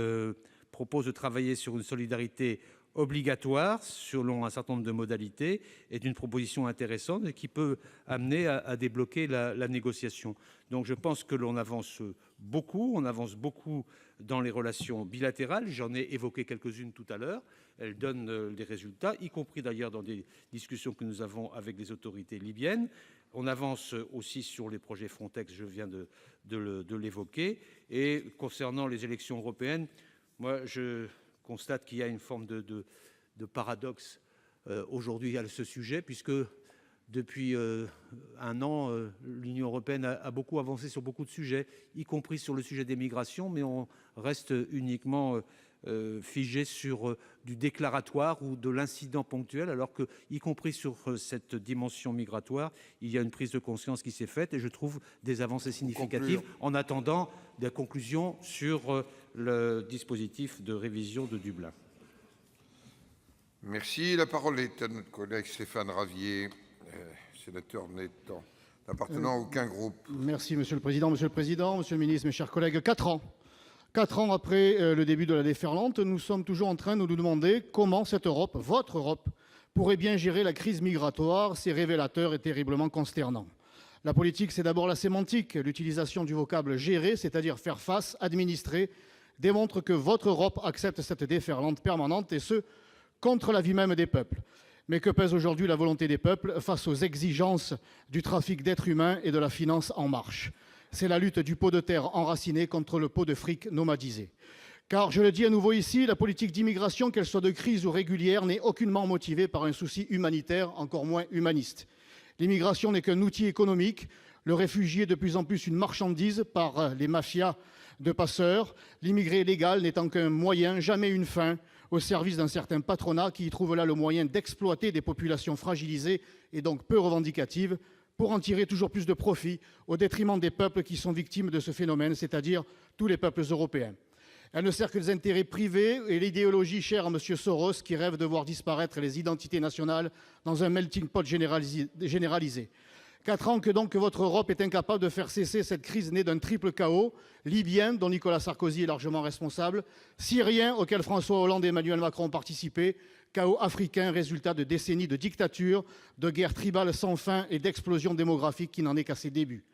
propose de travailler sur une solidarité obligatoire selon un certain nombre de modalités, est une proposition intéressante et qui peut amener à débloquer la négociation. Donc je pense que l'on avance beaucoup dans les relations bilatérales. J'en ai évoqué quelques-unes tout à l'heure. Elles donnent des résultats, y compris d'ailleurs dans des discussions que nous avons avec les autorités libyennes. On avance aussi sur les projets Frontex, je viens de l'évoquer. Et concernant les élections européennes, moi je constate qu'il y a une forme de paradoxe aujourd'hui à ce sujet, puisque depuis un an, l'Union européenne a beaucoup avancé sur beaucoup de sujets, y compris sur le sujet des migrations, mais on reste uniquement figé sur du déclaratoire ou de l'incident ponctuel, alors que, y compris sur cette dimension migratoire, il y a une prise de conscience qui s'est faite et je trouve des avancées significatives en attendant des conclusions sur le dispositif de révision de Dublin. Merci. La parole est à notre collègue Stéphane Ravier, sénateur n'appartenant à aucun groupe. Merci, Monsieur le Président, Monsieur le Ministre, mes chers collègues. 4 ans après le début de la déferlante, nous sommes toujours en train de nous demander comment cette Europe, votre Europe, pourrait bien gérer la crise migratoire. C'est révélateur et terriblement consternant. La politique, c'est d'abord la sémantique. L'utilisation du vocable « gérer », c'est-à-dire faire face, administrer, démontre que votre Europe accepte cette déferlante permanente, et ce, contre l'avis même des peuples. Mais que pèse aujourd'hui la volonté des peuples face aux exigences du trafic d'êtres humains et de la finance en marche? C'est la lutte du pot de terre enraciné contre le pot de fric nomadisé. Car, je le dis à nouveau ici, la politique d'immigration, qu'elle soit de crise ou régulière, n'est aucunement motivée par un souci humanitaire, encore moins humaniste. L'immigration n'est qu'un outil économique, le réfugié de plus en plus une marchandise par les mafias de passeurs, l'immigré légal n'étant qu'un moyen, jamais une fin, au service d'un certain patronat qui y trouve là le moyen d'exploiter des populations fragilisées et donc peu revendicatives pour en tirer toujours plus de profit au détriment des peuples qui sont victimes de ce phénomène, c'est-à-dire tous les peuples européens. Elle ne sert que les intérêts privés et l'idéologie chère à M. Soros qui rêve de voir disparaître les identités nationales dans un melting pot généralisé. 4 ans que donc votre Europe est incapable de faire cesser cette crise née d'un triple chaos, libyen, dont Nicolas Sarkozy est largement responsable, syrien, auquel François Hollande et Emmanuel Macron ont participé, chaos africain, résultat de décennies de dictature, de guerres tribales sans fin et d'explosion démographique qui n'en est qu'à ses débuts.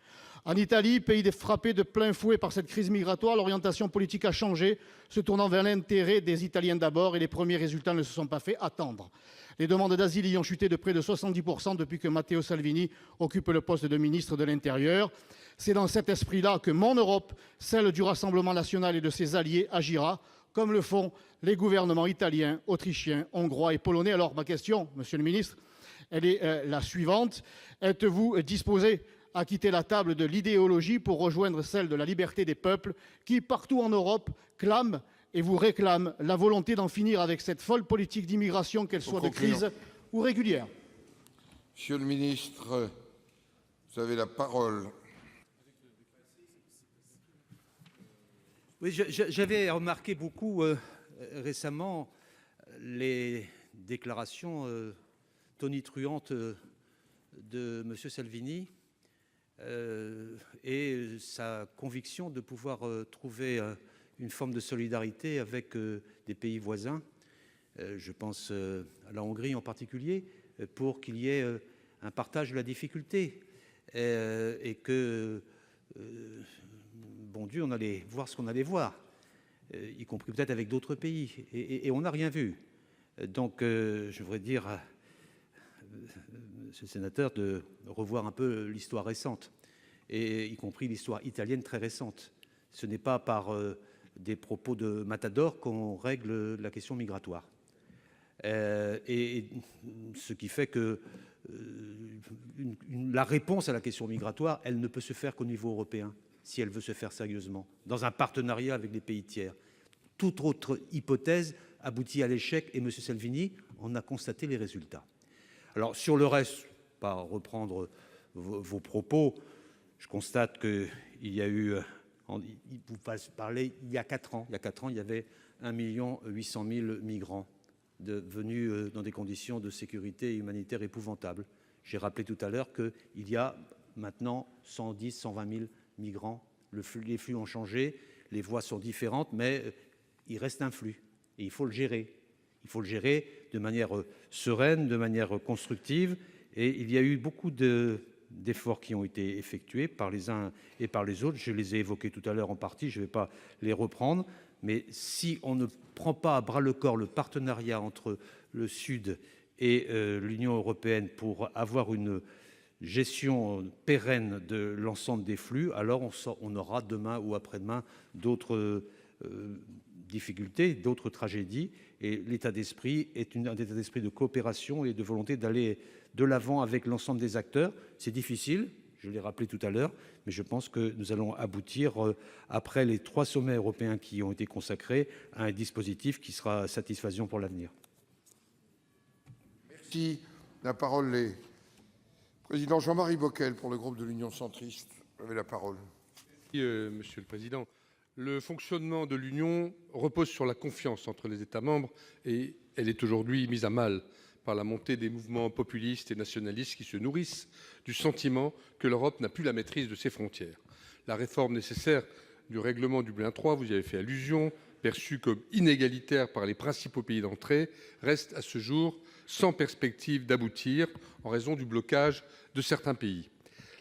En Italie, pays frappé de plein fouet par cette crise migratoire, l'orientation politique a changé, se tournant vers l'intérêt des Italiens d'abord, et les premiers résultats ne se sont pas fait attendre. Les demandes d'asile y ont chuté de près de 70% depuis que Matteo Salvini occupe le poste de ministre de l'Intérieur. C'est dans cet esprit-là que mon Europe, celle du Rassemblement national et de ses alliés, agira, comme le font les gouvernements italiens, autrichiens, hongrois et polonais. Alors ma question, Monsieur le ministre, elle est la suivante. Êtes-vous disposé à quitter la table de l'idéologie pour rejoindre celle de la liberté des peuples qui, partout en Europe, clament et vous réclament la volonté d'en finir avec cette folle politique d'immigration, qu'elle soit de crise ou régulière? Monsieur le ministre, vous avez la parole. Oui, j'avais remarqué beaucoup récemment les déclarations tonitruantes de M. Salvini et sa conviction de pouvoir trouver une forme de solidarité avec des pays voisins. Je pense à la Hongrie en particulier, pour qu'il y ait un partage de la difficulté et que, bon Dieu, on allait voir ce qu'on allait voir, y compris peut-être avec d'autres pays, et on n'a rien vu. Donc, je voudrais dire à Monsieur le sénateur de revoir un peu l'histoire récente, et y compris l'histoire italienne très récente. Ce n'est pas par des propos de Matador qu'on règle la question migratoire. Et ce qui fait que la réponse à la question migratoire, elle ne peut se faire qu'au niveau européen, si elle veut se faire sérieusement, dans un partenariat avec les pays tiers. Toute autre hypothèse aboutit à l'échec, et M. Salvini en a constaté les résultats. Alors, sur le reste, pas reprendre vos propos, je constate qu'il y a eu, vous parlez, il y a 4 ans, il y avait 1 800 000 migrants venus dans des conditions de sécurité humanitaire épouvantables. J'ai rappelé tout à l'heure qu'il y a maintenant 110 000, 120 000 migrants. Les flux ont changé, les voies sont différentes, mais il reste un flux et il faut le gérer. Il faut le gérer de manière sereine, de manière constructive. Et il y a eu beaucoup d'efforts qui ont été effectués par les uns et par les autres. Je les ai évoqués tout à l'heure en partie, je ne vais pas les reprendre. Mais si on ne prend pas à bras-le-corps le partenariat entre le Sud et l'Union européenne pour avoir une gestion pérenne de l'ensemble des flux, alors on aura demain ou après-demain d'autres difficultés, d'autres tragédies. Et l'état d'esprit est un état d'esprit de coopération et de volonté d'aller de l'avant avec l'ensemble des acteurs. C'est difficile, je l'ai rappelé tout à l'heure, mais je pense que nous allons aboutir, après les 3 sommets européens qui ont été consacrés, à un dispositif qui sera satisfaisant pour l'avenir. Merci. La parole est au président Jean-Marie Bockel pour le groupe de l'Union centriste. Vous avez la parole. Monsieur le Président. Le fonctionnement de l'Union repose sur la confiance entre les États membres et elle est aujourd'hui mise à mal par la montée des mouvements populistes et nationalistes qui se nourrissent du sentiment que l'Europe n'a plus la maîtrise de ses frontières. La réforme nécessaire du règlement Dublin III, vous y avez fait allusion, perçue comme inégalitaire par les principaux pays d'entrée, reste à ce jour sans perspective d'aboutir en raison du blocage de certains pays.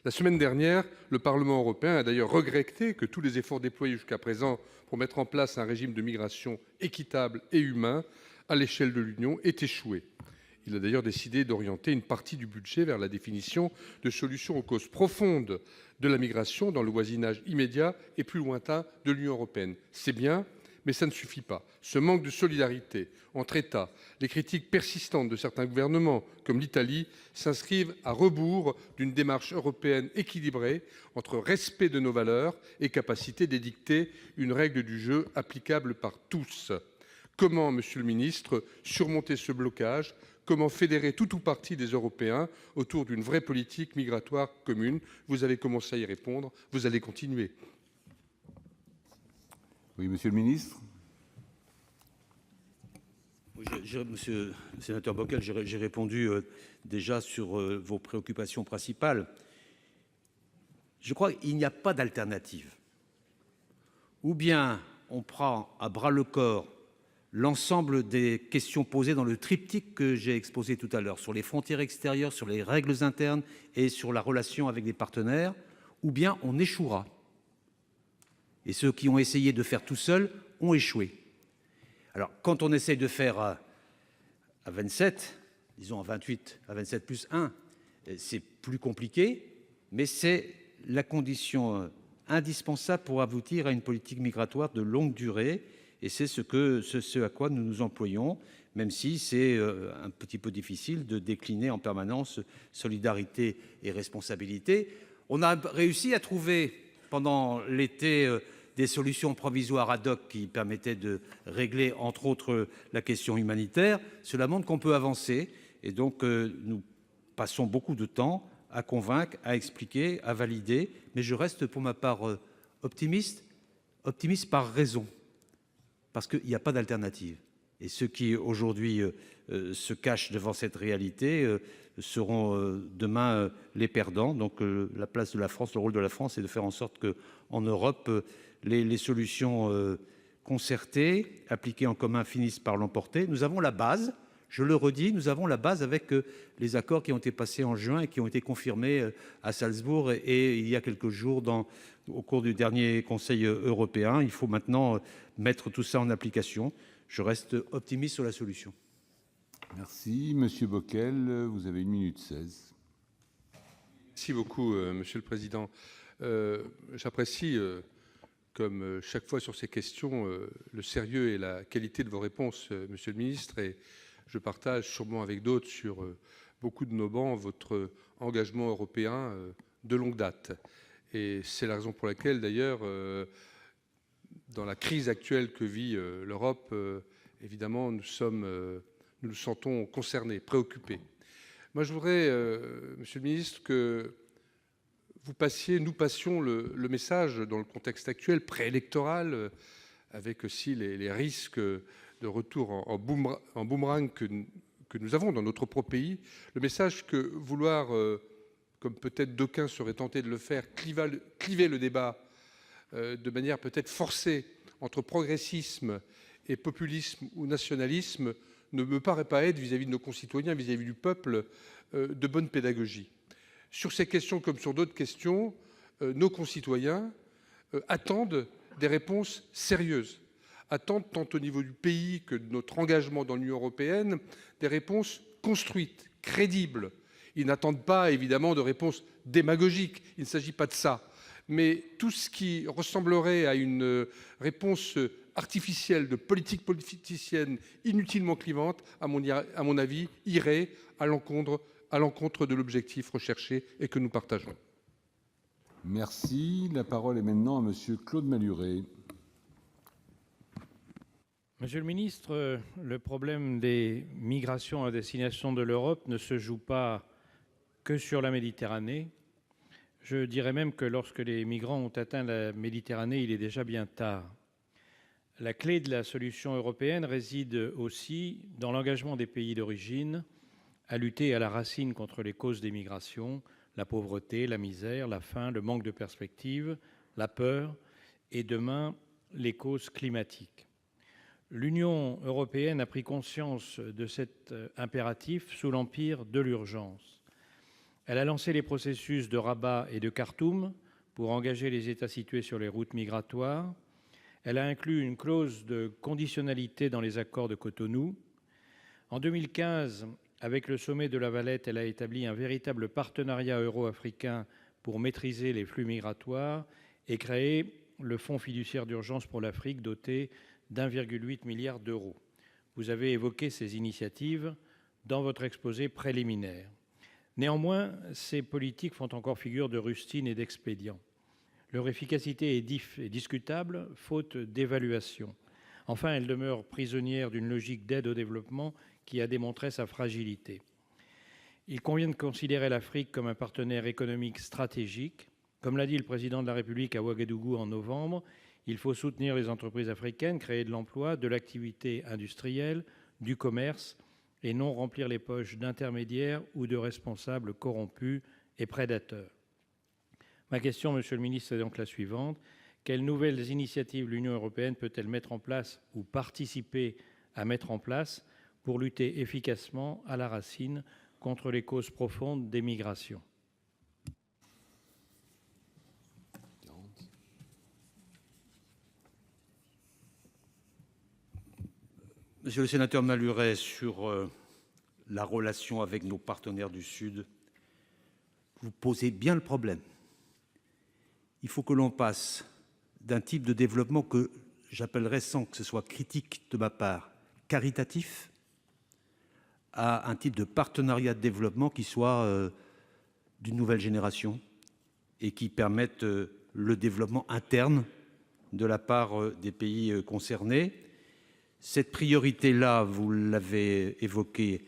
La semaine dernière, le Parlement européen a d'ailleurs regretté que tous les efforts déployés jusqu'à présent pour mettre en place un régime de migration équitable et humain à l'échelle de l'Union aient échoué. Il a d'ailleurs décidé d'orienter une partie du budget vers la définition de solutions aux causes profondes de la migration dans le voisinage immédiat et plus lointain de l'Union européenne. C'est bien, mais ça ne suffit pas. Ce manque de solidarité entre États, les critiques persistantes de certains gouvernements, comme l'Italie, s'inscrivent à rebours d'une démarche européenne équilibrée entre respect de nos valeurs et capacité d'édicter une règle du jeu applicable par tous. Comment, Monsieur le Ministre, surmonter ce blocage ? Comment fédérer tout ou partie des Européens autour d'une vraie politique migratoire commune ? Vous avez commencé à y répondre, vous allez continuer. Oui, Monsieur le Ministre. Monsieur le sénateur Bockel, j'ai répondu déjà sur vos préoccupations principales. Je crois qu'il n'y a pas d'alternative. Ou bien on prend à bras-le-corps l'ensemble des questions posées dans le triptyque que j'ai exposé tout à l'heure, sur les frontières extérieures, sur les règles internes et sur la relation avec les partenaires, ou bien on échouera. Et ceux qui ont essayé de faire tout seuls ont échoué. Alors, quand on essaye de faire à 27, disons à 28, à 27 plus 1, c'est plus compliqué, mais c'est la condition indispensable pour aboutir à une politique migratoire de longue durée, et c'est ce à quoi nous nous employons, même si c'est un petit peu difficile de décliner en permanence solidarité et responsabilité. On a réussi à trouver pendant l'été des solutions provisoires ad hoc qui permettaient de régler, entre autres, la question humanitaire. Cela montre qu'on peut avancer, et donc nous passons beaucoup de temps à convaincre, à expliquer, à valider, mais je reste pour ma part optimiste par raison, parce qu'il n'y a pas d'alternative. Et ceux qui aujourd'hui se cachent devant cette réalité seront demain les perdants. Donc la place de la France, le rôle de la France, c'est de faire en sorte qu'en Europe, les solutions concertées, appliquées en commun, finissent par l'emporter. Nous avons la base, je le redis, nous avons la base avec les accords qui ont été passés en juin et qui ont été confirmés à Salzbourg et il y a quelques jours au cours du dernier Conseil européen. Il faut maintenant mettre tout ça en application. Je reste optimiste sur la solution. Merci. Monsieur Bockel, vous avez 1 minute 16. Merci beaucoup, Monsieur le Président. J'apprécie, comme chaque fois sur ces questions, le sérieux et la qualité de vos réponses, Monsieur le Ministre, et je partage sûrement avec d'autres sur beaucoup de nos bancs votre engagement européen de longue date. Et c'est la raison pour laquelle, d'ailleurs, dans la crise actuelle que vit l'Europe, évidemment, nous nous sentons concernés, préoccupés. Moi, je voudrais, Monsieur le Ministre, que nous passions le message dans le contexte actuel, préélectoral, avec aussi les risques de retour en boomerang que nous avons dans notre propre pays, le message que vouloir, comme peut-être d'aucuns seraient tentés de le faire, cliver le débat de manière peut-être forcée entre progressisme et populisme ou nationalisme ne me paraît pas être, vis-à-vis de nos concitoyens, vis-à-vis du peuple, de bonne pédagogie. Sur ces questions comme sur d'autres questions, nos concitoyens attendent des réponses sérieuses, attendent tant au niveau du pays que de notre engagement dans l'Union européenne, des réponses construites, crédibles. Ils n'attendent pas, évidemment, de réponses démagogiques. Il ne s'agit pas de ça. Mais tout ce qui ressemblerait à une réponse artificielle de politique politicienne inutilement clivante, à mon avis, irait à l'encontre de l'objectif recherché et que nous partageons. Merci. La parole est maintenant à Monsieur Claude Malhuret. Monsieur le ministre, le problème des migrations à destination de l'Europe ne se joue pas que sur la Méditerranée. Je dirais même que lorsque les migrants ont atteint la Méditerranée, il est déjà bien tard. La clé de la solution européenne réside aussi dans l'engagement des pays d'origine à lutter à la racine contre les causes des migrations, la pauvreté, la misère, la faim, le manque de perspective, la peur et demain les causes climatiques. L'Union européenne a pris conscience de cet impératif sous l'empire de l'urgence. Elle a lancé les processus de Rabat et de Khartoum pour engager les États situés sur les routes migratoires. Elle a inclus une clause de conditionnalité dans les accords de Cotonou. En 2015, avec le sommet de La Valette, elle a établi un véritable partenariat euro-africain pour maîtriser les flux migratoires et créer le Fonds fiduciaire d'urgence pour l'Afrique doté d'1,8 milliard d'euros. Vous avez évoqué ces initiatives dans votre exposé préliminaire. Néanmoins, ces politiques font encore figure de rustine et d'expédient. Leur efficacité est discutable, faute d'évaluation. Enfin, elles demeurent prisonnières d'une logique d'aide au développement qui a démontré sa fragilité. Il convient de considérer l'Afrique comme un partenaire économique stratégique. Comme l'a dit le président de la République à Ouagadougou en novembre, il faut soutenir les entreprises africaines, créer de l'emploi, de l'activité industrielle, du commerce, et non remplir les poches d'intermédiaires ou de responsables corrompus et prédateurs. Ma question, Monsieur le ministre, est donc la suivante. Quelles nouvelles initiatives l'Union européenne peut-elle mettre en place ou participer à mettre en place pour lutter efficacement à la racine contre les causes profondes des migrations ? Monsieur le sénateur Malhuret, sur la relation avec nos partenaires du Sud, vous posez bien le problème. Il faut que l'on passe d'un type de développement que j'appellerais, sans que ce soit critique de ma part, caritatif, à un type de partenariat de développement qui soit d'une nouvelle génération et qui permette le développement interne de la part des pays concernés. Cette priorité-là, vous l'avez évoqué,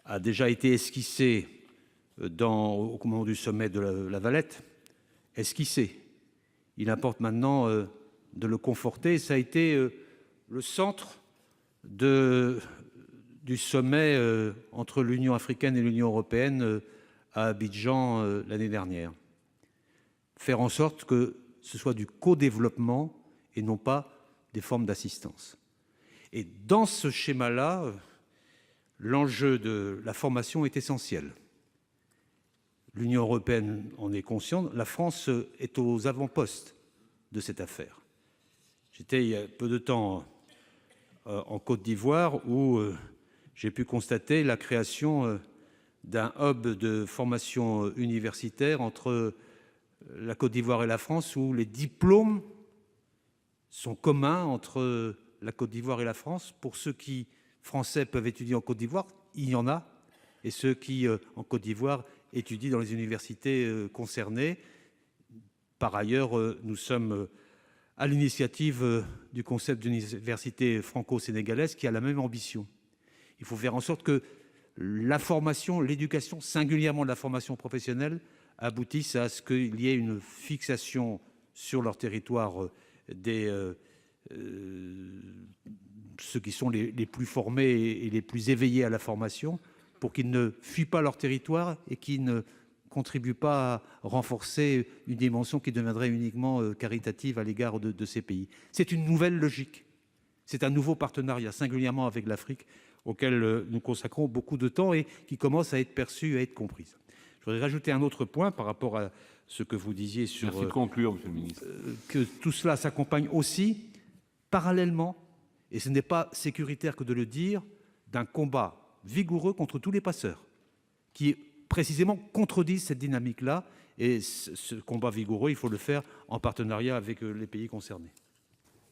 a déjà été esquissée au moment du sommet de la Valette. Esquissée. Il importe maintenant de le conforter. Ça a été le centre du sommet entre l'Union africaine et l'Union européenne à Abidjan l'année dernière. Faire en sorte que ce soit du co-développement et non pas des formes d'assistance. Et dans ce schéma-là, l'enjeu de la formation est essentiel. L'Union européenne en est consciente, la France est aux avant-postes de cette affaire. J'étais il y a peu de temps en Côte d'Ivoire où j'ai pu constater la création d'un hub de formation universitaire entre la Côte d'Ivoire et la France, où les diplômes sont communs entre la Côte d'Ivoire et la France. Pour ceux qui, français, peuvent étudier en Côte d'Ivoire, il y en a, et ceux qui, en Côte d'Ivoire, étudient dans les universités concernées. Par ailleurs, nous sommes à l'initiative du concept d'université franco-sénégalaise qui a la même ambition. Il faut faire en sorte que la formation, l'éducation, singulièrement la formation professionnelle, aboutissent à ce qu'il y ait une fixation sur leur territoire ceux qui sont les plus formés et les plus éveillés à la formation, pour qu'ils ne fuient pas leur territoire et qu'ils ne contribuent pas à renforcer une dimension qui deviendrait uniquement caritative à l'égard de ces pays. C'est une nouvelle logique. C'est un nouveau partenariat, singulièrement avec l'Afrique, auquel nous consacrons beaucoup de temps et qui commence à être perçu, à être compris. Je voudrais rajouter un autre point par rapport à ce que vous disiez sur... Merci de conclure, Monsieur le Ministre. Que tout cela s'accompagne aussi, parallèlement, et ce n'est pas sécuritaire que de le dire, d'un combat vigoureux contre tous les passeurs, qui précisément contredisent cette dynamique-là. Et ce combat vigoureux, il faut le faire en partenariat avec les pays concernés.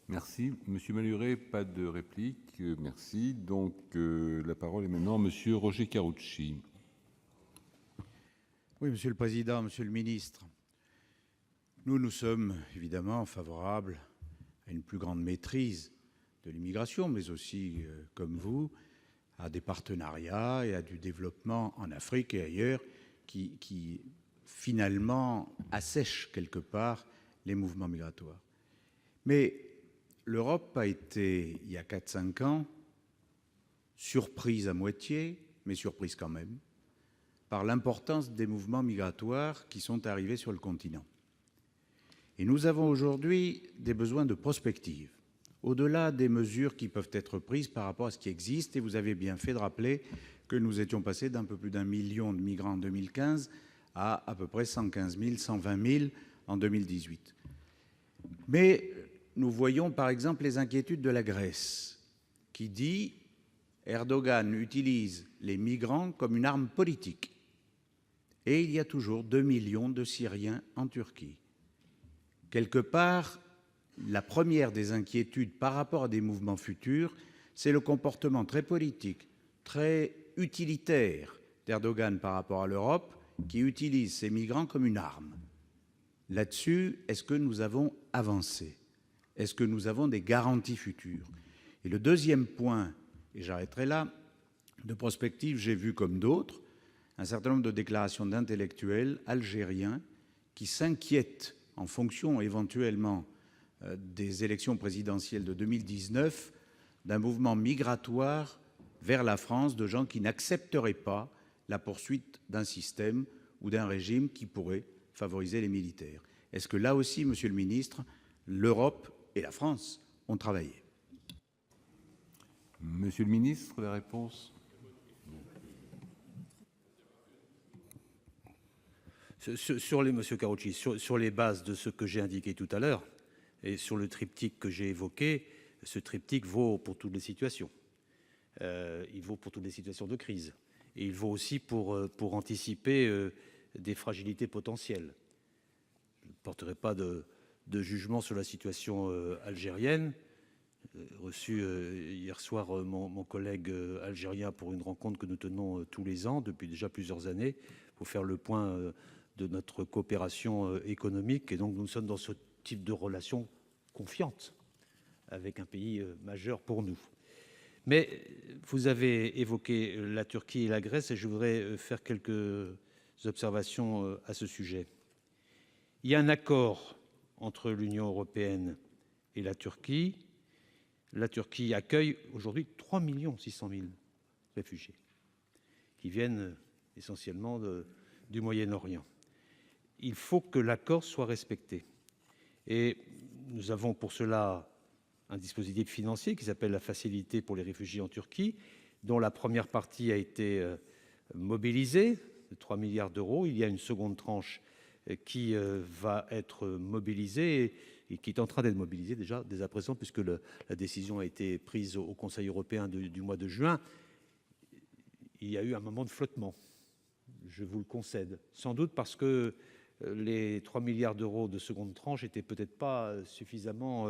Merci. Monsieur Malhuret, pas de réplique. Merci. Donc, la parole est maintenant à Monsieur Roger Karoutchi. Oui, Monsieur le Président, Monsieur le Ministre, nous sommes évidemment favorables à une plus grande maîtrise de l'immigration, mais aussi, comme vous, à des partenariats et à du développement en Afrique et ailleurs qui finalement assèchent quelque part les mouvements migratoires. Mais l'Europe a été, il y a 4-5 ans, surprise à moitié, mais surprise quand même, par l'importance des mouvements migratoires qui sont arrivés sur le continent. Et nous avons aujourd'hui des besoins de prospective, au-delà des mesures qui peuvent être prises par rapport à ce qui existe. Et vous avez bien fait de rappeler que nous étions passés d'un peu plus d'1 million de migrants en 2015 à peu près 115 000, 120 000 en 2018. Mais nous voyons par exemple les inquiétudes de la Grèce, qui dit Erdogan utilise les migrants comme une arme politique. Et il y a toujours 2 millions de Syriens en Turquie. Quelque part, la première des inquiétudes par rapport à des mouvements futurs, c'est le comportement très politique, très utilitaire d'Erdogan par rapport à l'Europe, qui utilise ces migrants comme une arme. Là-dessus, est-ce que nous avons avancé? Est-ce que nous avons des garanties futures? Et le deuxième point, et j'arrêterai là, de prospective, j'ai vu comme d'autres un certain nombre de déclarations d'intellectuels algériens qui s'inquiètent en fonction éventuellement des élections présidentielles de 2019 d'un mouvement migratoire vers la France de gens qui n'accepteraient pas la poursuite d'un système ou d'un régime qui pourrait favoriser les militaires. Est-ce que là aussi, Monsieur le Ministre, l'Europe et la France ont travaillé? Monsieur le Ministre, la réponse. Monsieur Karoutchi, sur les bases de ce que j'ai indiqué tout à l'heure et sur le triptyque que j'ai évoqué, ce triptyque vaut pour toutes les situations. Il vaut pour toutes les situations de crise. Et il vaut aussi pour anticiper des fragilités potentielles. Je ne porterai pas de jugement sur la situation algérienne. Reçu hier soir mon collègue algérien pour une rencontre que nous tenons tous les ans depuis déjà plusieurs années pour faire le point de notre coopération économique. Et donc nous sommes dans ce type de relation confiante avec un pays majeur pour nous. Mais vous avez évoqué la Turquie et la Grèce et je voudrais faire quelques observations à ce sujet. Il y a un accord entre l'Union européenne et la Turquie. la Turquie accueille aujourd'hui 3 600 000 réfugiés qui viennent essentiellement du Moyen-Orient. Il faut que l'accord soit respecté. Et nous avons pour cela un dispositif financier qui s'appelle la Facilité pour les réfugiés en Turquie, dont la première partie a été mobilisée, de 3 milliards d'euros. Il y a une seconde tranche qui va être mobilisée et qui est en train d'être mobilisée déjà dès à présent, puisque la décision a été prise au Conseil européen du mois de juin. Il y a eu un moment de flottement, je vous le concède, sans doute parce que les 3 milliards d'euros de seconde tranche n'étaient peut-être pas suffisamment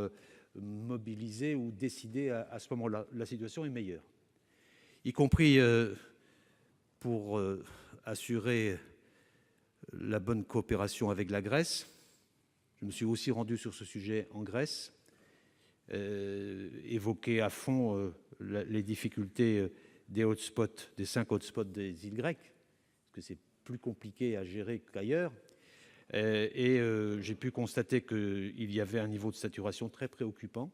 mobilisés ou décidés à ce moment-là. La situation est meilleure, y compris pour assurer la bonne coopération avec la Grèce. Je me suis aussi rendu sur ce sujet en Grèce, évoqué à fond les difficultés des hotspots, des 5 hotspots des îles grecques, parce que c'est plus compliqué à gérer qu'ailleurs. Et j'ai pu constater qu'il y avait un niveau de saturation très préoccupant.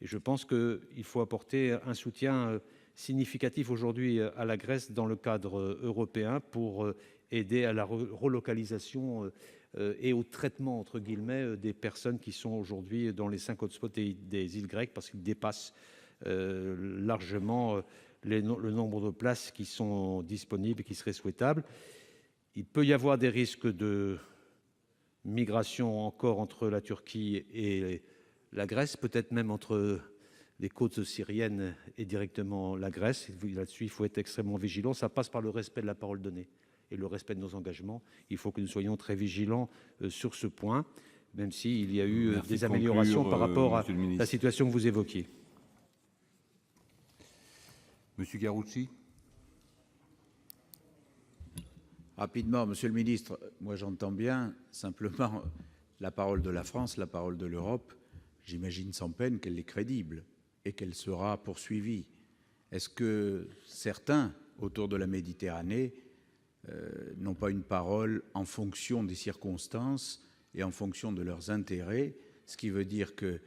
Et je pense qu'il faut apporter un soutien significatif aujourd'hui à la Grèce dans le cadre européen pour aider à la relocalisation et au traitement, entre guillemets, des personnes qui sont aujourd'hui dans les 5 hotspots des îles grecques, parce qu'ils dépassent largement le nombre de places qui sont disponibles et qui seraient souhaitables. Il peut y avoir des risques de migration encore entre la Turquie et la Grèce, peut-être même entre les côtes syriennes et directement la Grèce. Là-dessus, il faut être extrêmement vigilant. Ça passe par le respect de la parole donnée et le respect de nos engagements. Il faut que nous soyons très vigilants sur ce point, même s'il y a eu des améliorations par rapport à la situation que vous évoquiez. Monsieur Karoutchi. Rapidement, Monsieur le Ministre, moi j'entends bien, simplement, la parole de la France, la parole de l'Europe, j'imagine sans peine qu'elle est crédible et qu'elle sera poursuivie. Est-ce que certains, autour de la Méditerranée, n'ont pas une parole en fonction des circonstances et en fonction de leurs intérêts, ce qui veut dire que,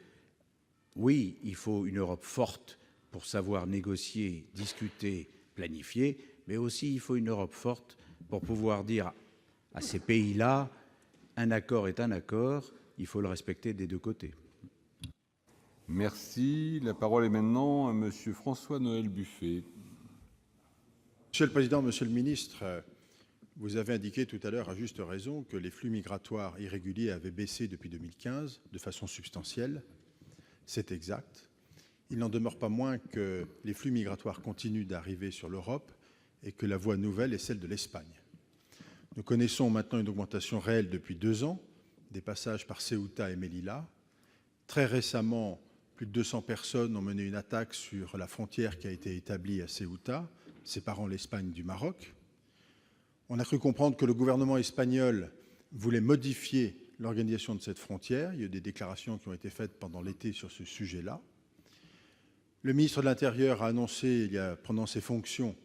oui, il faut une Europe forte pour savoir négocier, discuter, planifier, mais aussi il faut une Europe forte pour pouvoir dire à ces pays-là, un accord est un accord, il faut le respecter des deux côtés. Merci. La parole est maintenant à Monsieur François-Noël Buffet. Monsieur le Président, Monsieur le Ministre, vous avez indiqué tout à l'heure à juste raison que les flux migratoires irréguliers avaient baissé depuis 2015 de façon substantielle. C'est exact. Il n'en demeure pas moins que les flux migratoires continuent d'arriver sur l'Europe et que la voie nouvelle est celle de l'Espagne. Nous connaissons maintenant une augmentation réelle depuis 2 ans, des passages par Ceuta et Melilla. Très récemment, plus de 200 personnes ont mené une attaque sur la frontière qui a été établie à Ceuta, séparant l'Espagne du Maroc. On a cru comprendre que le gouvernement espagnol voulait modifier l'organisation de cette frontière. Il y a eu des déclarations qui ont été faites pendant l'été sur ce sujet-là. Le ministre de l'Intérieur a annoncé, prenant ses fonctions,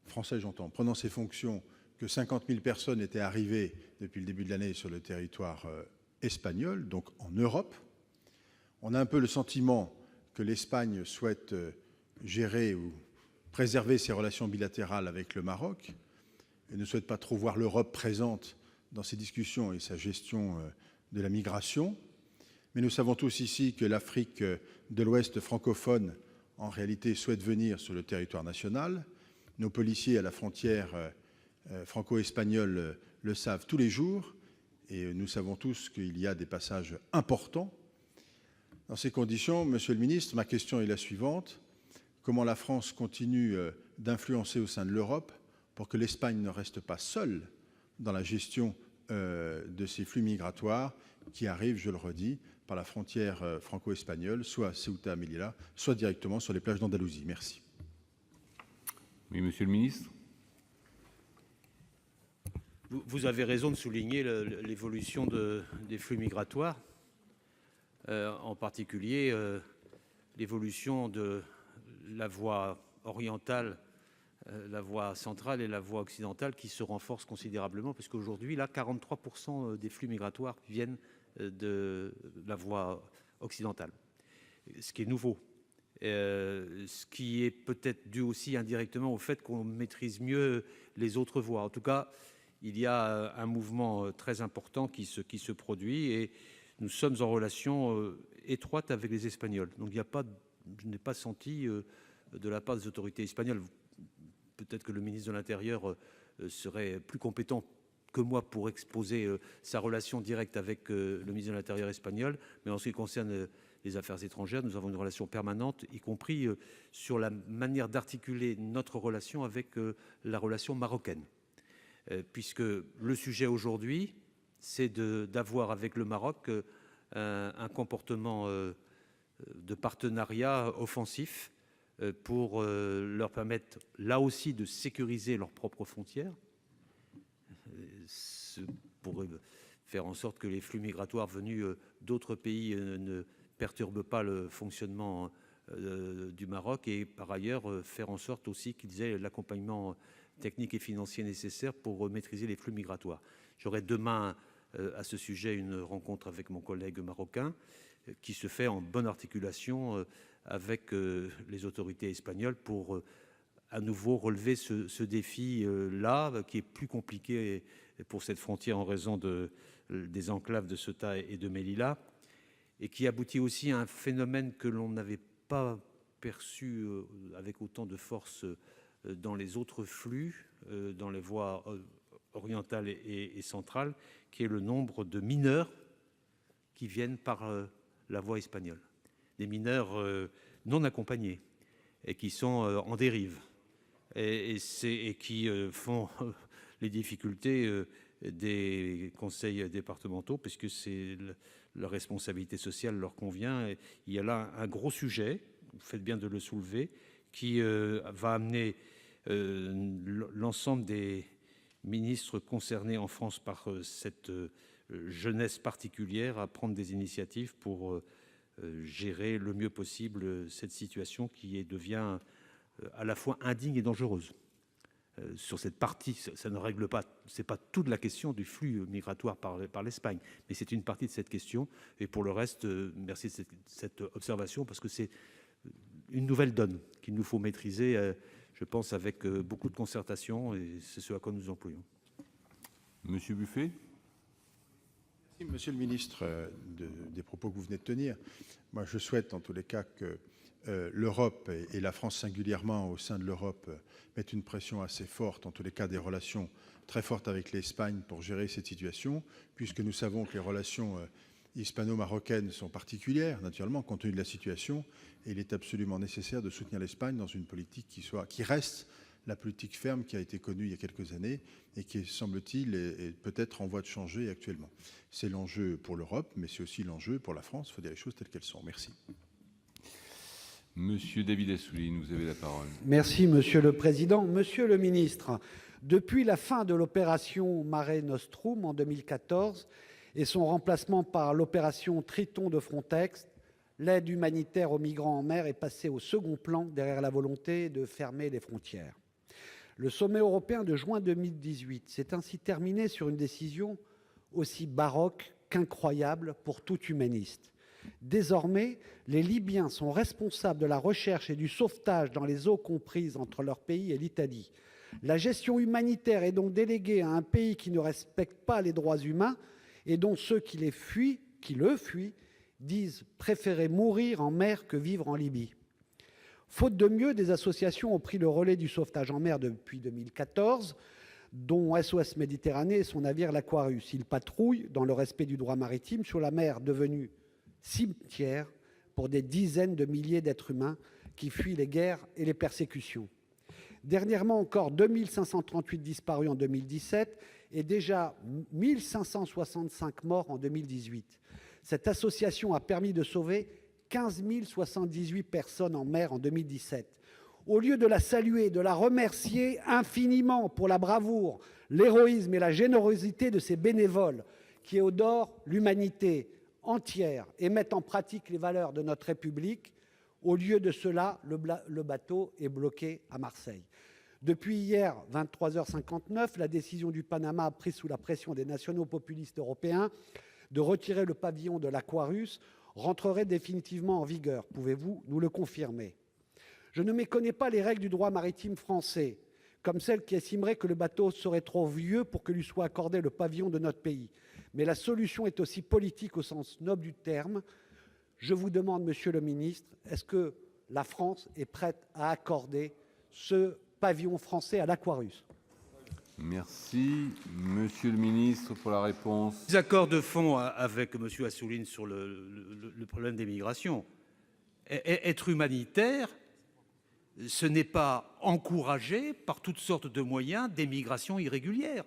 français j'entends, prenant ses fonctions, que 50 000 personnes étaient arrivées depuis le début de l'année sur le territoire espagnol, donc en Europe. On a un peu le sentiment que l'Espagne souhaite gérer ou préserver ses relations bilatérales avec le Maroc et ne souhaite pas trop voir l'Europe présente dans ces discussions et sa gestion de la migration. Mais nous savons tous ici que l'Afrique de l'Ouest francophone, en réalité, souhaite venir sur le territoire national. Nos policiers à la frontière franco-espagnole le savent tous les jours et nous savons tous qu'il y a des passages importants. Dans ces conditions, Monsieur le Ministre, ma question est la suivante. Comment la France continue d'influencer au sein de l'Europe pour que l'Espagne ne reste pas seule dans la gestion de ces flux migratoires qui arrivent, je le redis, par la frontière franco-espagnole, soit à Ceuta, Melilla, soit directement sur les plages d'Andalousie. Merci. Oui, Monsieur le Ministre. Vous avez raison de souligner l'évolution des flux migratoires, en particulier l'évolution de la voie orientale, la voie centrale et la voie occidentale qui se renforcent considérablement, parce qu'aujourd'hui, là, 43% des flux migratoires viennent de la voie occidentale, ce qui est nouveau. ce qui est peut-être dû aussi indirectement au fait qu'on maîtrise mieux les autres voies. En tout cas, il y a un mouvement très important qui se produit et nous sommes en relation étroite avec les Espagnols. Donc je n'ai pas senti de la part des autorités espagnoles, peut-être que le ministre de l'Intérieur serait plus compétent que moi pour exposer sa relation directe avec le ministre de l'Intérieur espagnol, mais en ce qui concerne les affaires étrangères, nous avons une relation permanente, y compris sur la manière d'articuler notre relation avec la relation marocaine. Puisque le sujet aujourd'hui, c'est d'avoir avec le Maroc un comportement de partenariat offensif pour leur permettre, là aussi, de sécuriser leurs propres frontières, pour faire en sorte que les flux migratoires venus d'autres pays ne perturbent pas le fonctionnement du Maroc, et par ailleurs faire en sorte aussi qu'ils aient l'accompagnement technique et financier nécessaire pour maîtriser les flux migratoires. J'aurai demain à ce sujet une rencontre avec mon collègue marocain qui se fait en bonne articulation avec les autorités espagnoles pour à nouveau relever ce défi-là, qui est plus compliqué pour cette frontière en raison des enclaves de Ceuta et de Melilla, et qui aboutit aussi à un phénomène que l'on n'avait pas perçu avec autant de force dans les autres flux, dans les voies orientales et centrales, qui est le nombre de mineurs qui viennent par la voie espagnole. Des mineurs non accompagnés et qui sont en dérive et qui font les difficultés des conseils départementaux, puisque c'est leur responsabilité sociale leur convient. Et il y a là un gros sujet, vous faites bien de le soulever, qui va amener l'ensemble des ministres concernés en France par cette jeunesse particulière à prendre des initiatives pour gérer le mieux possible cette situation qui devient à la fois indigne et dangereuse. Sur cette partie, ça ne règle pas, c'est pas toute la question du flux migratoire par l'Espagne, mais c'est une partie de cette question. Et pour le reste, merci de cette observation, parce que c'est une nouvelle donne qu'il nous faut maîtriser, je pense, avec beaucoup de concertation, et c'est ce à quoi nous employons. Monsieur Buffet. Merci, Monsieur le ministre, des propos que vous venez de tenir. Moi, je souhaite en tous les cas que l'Europe, et la France singulièrement au sein de l'Europe, mettent une pression assez forte, en tous les cas des relations très fortes avec l'Espagne pour gérer cette situation, puisque nous savons que les relations hispano-marocaines sont particulières, naturellement, compte tenu de la situation, et il est absolument nécessaire de soutenir l'Espagne dans une politique qui reste la politique ferme qui a été connue il y a quelques années et qui, semble-t-il, est peut-être en voie de changer actuellement. C'est l'enjeu pour l'Europe, mais c'est aussi l'enjeu pour la France. Il faut dire les choses telles qu'elles sont. Merci. Monsieur David Assouline, vous avez la parole. Merci, Monsieur le Président. Monsieur le Ministre, depuis la fin de l'opération Mare Nostrum en 2014 et son remplacement par l'opération Triton de Frontex, l'aide humanitaire aux migrants en mer est passée au second plan derrière la volonté de fermer les frontières. Le sommet européen de juin 2018 s'est ainsi terminé sur une décision aussi baroque qu'incroyable pour tout humaniste. Désormais, les Libyens sont responsables de la recherche et du sauvetage dans les eaux comprises entre leur pays et l'Italie. La gestion humanitaire est donc déléguée à un pays qui ne respecte pas les droits humains et dont ceux qui le fuient, disent préférer mourir en mer que vivre en Libye. Faute de mieux, des associations ont pris le relais du sauvetage en mer depuis 2014, dont SOS Méditerranée et son navire l'Aquarius. Ils patrouillent dans le respect du droit maritime sur la mer devenue cimetière pour des dizaines de milliers d'êtres humains qui fuient les guerres et les persécutions. Dernièrement encore, 2538 disparus en 2017 et déjà 1565 morts en 2018. Cette association a permis de sauver 15 078 personnes en mer en 2017. Au lieu de la saluer, de la remercier infiniment pour la bravoure, l'héroïsme et la générosité de ces bénévoles qui odorent l'humanité entière et mettent en pratique les valeurs de notre République, au lieu de cela, le bateau est bloqué à Marseille. Depuis hier, 23h59, la décision du Panama, prise sous la pression des nationaux populistes européens, de retirer le pavillon de l'Aquarius, rentrerait définitivement en vigueur. Pouvez-vous nous le confirmer? Je ne méconnais pas les règles du droit maritime français, comme celle qui estimerait que le bateau serait trop vieux pour que lui soit accordé le pavillon de notre pays. Mais la solution est aussi politique au sens noble du terme. Je vous demande, Monsieur le ministre, est-ce que la France est prête à accorder ce pavillon français à l'Aquarius? Merci. Monsieur le ministre, pour la réponse. Accord de fond avec M. Assouline sur le problème des migrations. Être humanitaire, ce n'est pas encourager par toutes sortes de moyens des migrations irrégulières.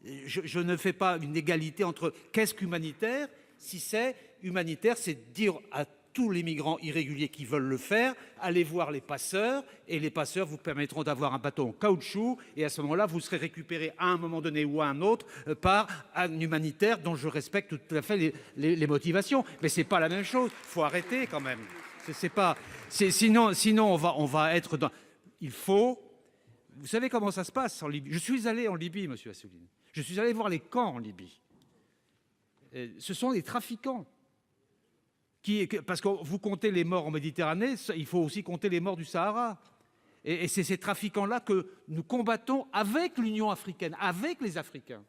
Je ne fais pas une égalité entre qu'est-ce qu'humanitaire. Si c'est humanitaire, c'est dire à tous les migrants irréguliers qui veulent le faire, allez voir les passeurs, et les passeurs vous permettront d'avoir un bateau en caoutchouc, et à ce moment-là, vous serez récupéré à un moment donné ou à un autre par un humanitaire dont je respecte tout à fait les motivations. Mais ce n'est pas la même chose. Il faut arrêter quand même. Sinon on va être dans... Il faut... Vous savez comment ça se passe en Libye? Je suis allé en Libye, monsieur Assouline. Je suis allé voir les camps en Libye. Ce sont des trafiquants. Parce que vous comptez les morts en Méditerranée, il faut aussi compter les morts du Sahara. Et c'est ces trafiquants-là que nous combattons avec l'Union africaine, avec les Africains.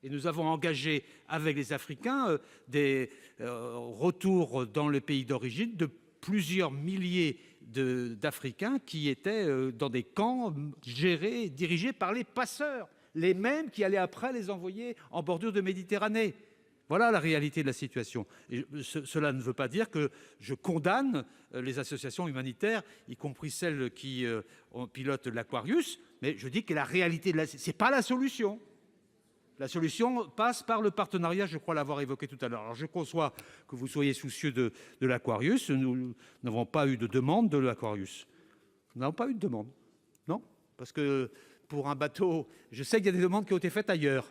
Et nous avons engagé avec les Africains des retours dans le pays d'origine de plusieurs milliers d'Africains qui étaient dans des camps gérés, dirigés par les passeurs, les mêmes qui allaient après les envoyer en bordure de Méditerranée. Voilà la réalité de la situation. Et cela ne veut pas dire que je condamne les associations humanitaires, y compris celles qui pilotent l'Aquarius, mais je dis que la réalité, ce n'est pas la solution. La solution passe par le partenariat, je crois l'avoir évoqué tout à l'heure. Alors je conçois que vous soyez soucieux de l'Aquarius. Nous n'avons pas eu de demande de l'Aquarius. Nous n'avons pas eu de demande. Non, parce que pour un bateau, je sais qu'il y a des demandes qui ont été faites ailleurs.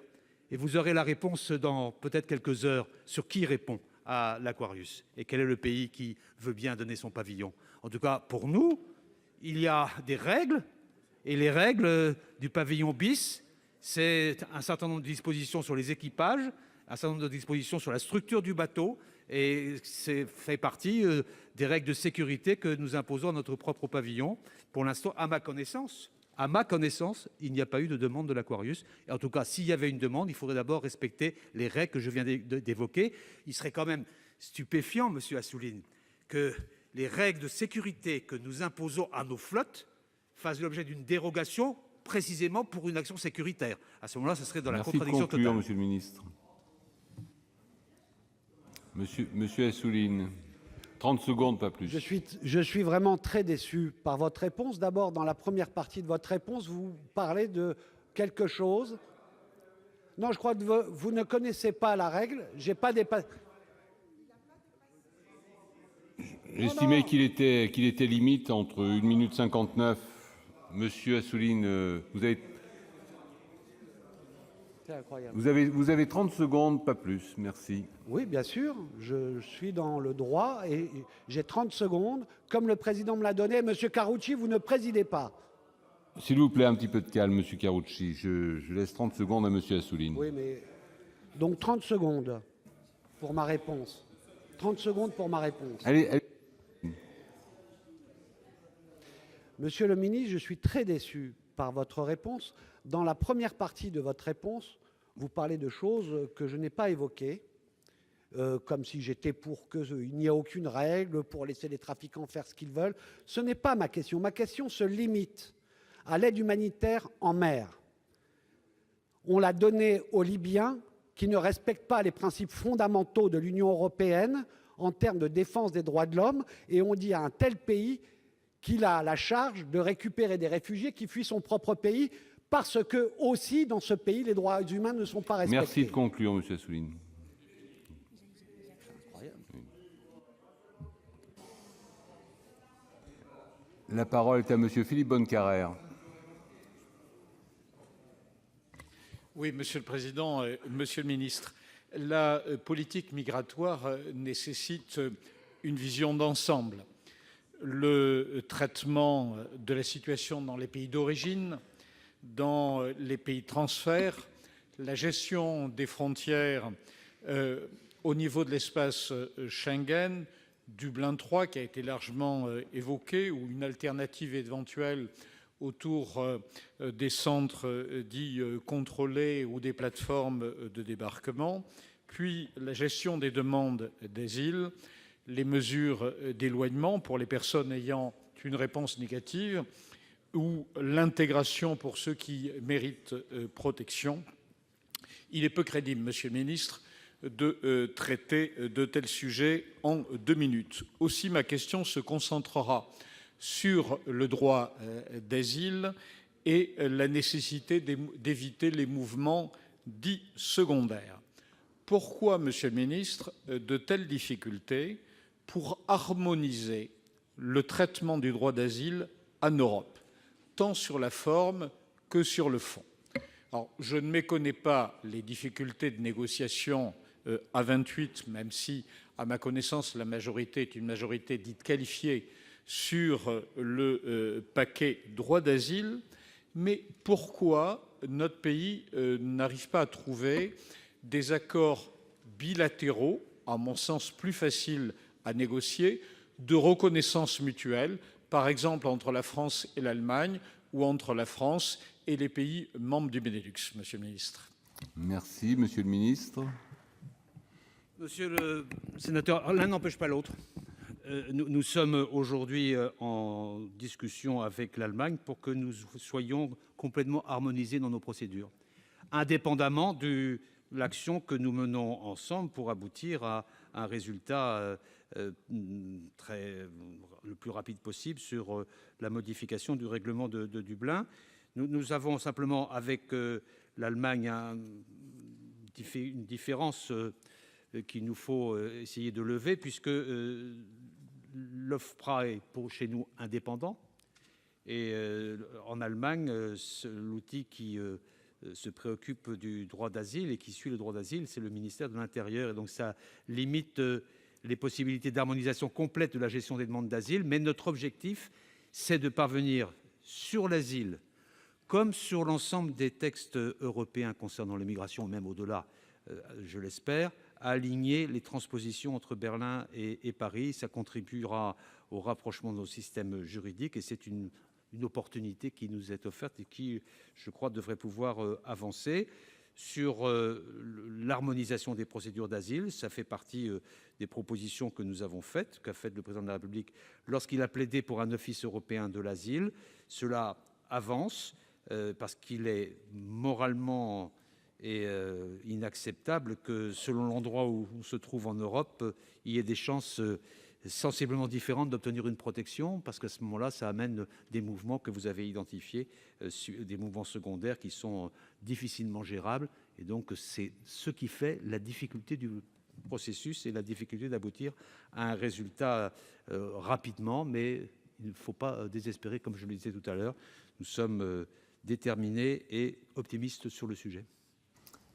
Et vous aurez la réponse dans peut-être quelques heures sur qui répond à l'Aquarius et quel est le pays qui veut bien donner son pavillon. En tout cas, pour nous, il y a des règles, et les règles du pavillon bis, c'est un certain nombre de dispositions sur les équipages, un certain nombre de dispositions sur la structure du bateau, et c'est fait partie des règles de sécurité que nous imposons à notre propre pavillon. Pour l'instant, à ma connaissance, il n'y a pas eu de demande de l'Aquarius. En tout cas, s'il y avait une demande, il faudrait d'abord respecter les règles que je viens d'évoquer. Il serait quand même stupéfiant, monsieur Assouline, que les règles de sécurité que nous imposons à nos flottes fassent l'objet d'une dérogation précisément pour une action sécuritaire. À ce moment-là, ce serait dans la contradiction totale. Merci de conclure, totale. monsieur le ministre. Monsieur Assouline. 30 secondes, pas plus. Je suis vraiment très déçu par votre réponse. D'abord, dans la première partie de votre réponse, vous parlez de quelque chose. Non, je crois que vous ne connaissez pas la règle. J'ai pas dépassé. J'estimais qu'il était limite entre 1 minute 59. Monsieur Assouline, vous avez 30 secondes, pas plus. Merci. Oui, bien sûr, je suis dans le droit et j'ai 30 secondes. Comme le président me l'a donné, monsieur Carucci, vous ne présidez pas. S'il vous plaît, un petit peu de calme, monsieur Carucci. Je laisse 30 secondes à monsieur Assouline. Oui, mais... Donc 30 secondes pour ma réponse. 30 secondes pour ma réponse. Allez. Monsieur le ministre, je suis très déçu par votre réponse. Dans la première partie de votre réponse, vous parlez de choses que je n'ai pas évoquées, comme si j'étais pour qu'il n'y ait aucune règle, pour laisser les trafiquants faire ce qu'ils veulent. Ce n'est pas ma question. Ma question se limite à l'aide humanitaire en mer. On l'a donnée aux Libyens qui ne respectent pas les principes fondamentaux de l'Union européenne en termes de défense des droits de l'homme, et on dit à un tel pays qu'il a la charge de récupérer des réfugiés qui fuient son propre pays parce que, aussi, dans ce pays, les droits humains ne sont pas respectés. Merci de conclure, monsieur Assouline. La parole est à monsieur Philippe Bonnecarrère. Oui, Monsieur le Président, Monsieur le Ministre, la politique migratoire nécessite une vision d'ensemble. Le traitement de la situation dans les pays d'origine, dans les pays de transfert, la gestion des frontières Au niveau de l'espace Schengen, Dublin III, qui a été largement évoqué, ou une alternative éventuelle autour des centres dits contrôlés ou des plateformes de débarquement, puis la gestion des demandes d'asile, les mesures d'éloignement pour les personnes ayant une réponse négative ou l'intégration pour ceux qui méritent protection. Il est peu crédible, Monsieur le ministre, de traiter de tels sujets en 2 minutes. Aussi, ma question se concentrera sur le droit d'asile et la nécessité d'éviter les mouvements dits secondaires. Pourquoi, Monsieur le ministre, de telles difficultés pour harmoniser le traitement du droit d'asile en Europe, tant sur la forme que sur le fond? Alors, je ne méconnais pas les difficultés de négociation à 28, même si, à ma connaissance, la majorité est une majorité dite qualifiée sur le paquet droit d'asile. Mais pourquoi notre pays n'arrive pas à trouver des accords bilatéraux, à mon sens plus faciles à négocier, de reconnaissance mutuelle, par exemple entre la France et l'Allemagne ou entre la France et les pays membres du Benelux, Monsieur le ministre? Merci, Monsieur le ministre. Monsieur le sénateur, l'un n'empêche pas l'autre. Nous sommes aujourd'hui en discussion avec l'Allemagne pour que nous soyons complètement harmonisés dans nos procédures, indépendamment de l'action que nous menons ensemble pour aboutir à un résultat le plus rapide possible sur la modification du règlement de Dublin. Nous avons simplement avec l'Allemagne une différence qu'il nous faut essayer de lever, puisque l'OFPRA est pour chez nous indépendant. Et en Allemagne, l'outil qui se préoccupe du droit d'asile et qui suit le droit d'asile, c'est le ministère de l'Intérieur. Et donc ça limite les possibilités d'harmonisation complète de la gestion des demandes d'asile. Mais notre objectif, c'est de parvenir sur l'asile, comme sur l'ensemble des textes européens concernant l'immigration, même au-delà, je l'espère, à aligner les transpositions entre Berlin et Paris. Ça contribuera au rapprochement de nos systèmes juridiques et c'est une opportunité qui nous est offerte et qui, je crois, devrait pouvoir avancer. Sur l'harmonisation des procédures d'asile, ça fait partie des propositions que nous avons faites, qu'a fait le président de la République lorsqu'il a plaidé pour un office européen de l'asile. Cela avance parce qu'il est moralement inacceptable que, selon l'endroit où on se trouve en Europe, il y ait des chances sensiblement différentes d'obtenir une protection, parce qu'à ce moment-là, ça amène des mouvements que vous avez identifiés, des mouvements secondaires qui sont difficilement gérables. Et donc, c'est ce qui fait la difficulté du processus et la difficulté d'aboutir à un résultat rapidement. Mais il ne faut pas désespérer, comme je le disais tout à l'heure. Nous sommes déterminés et optimistes sur le sujet.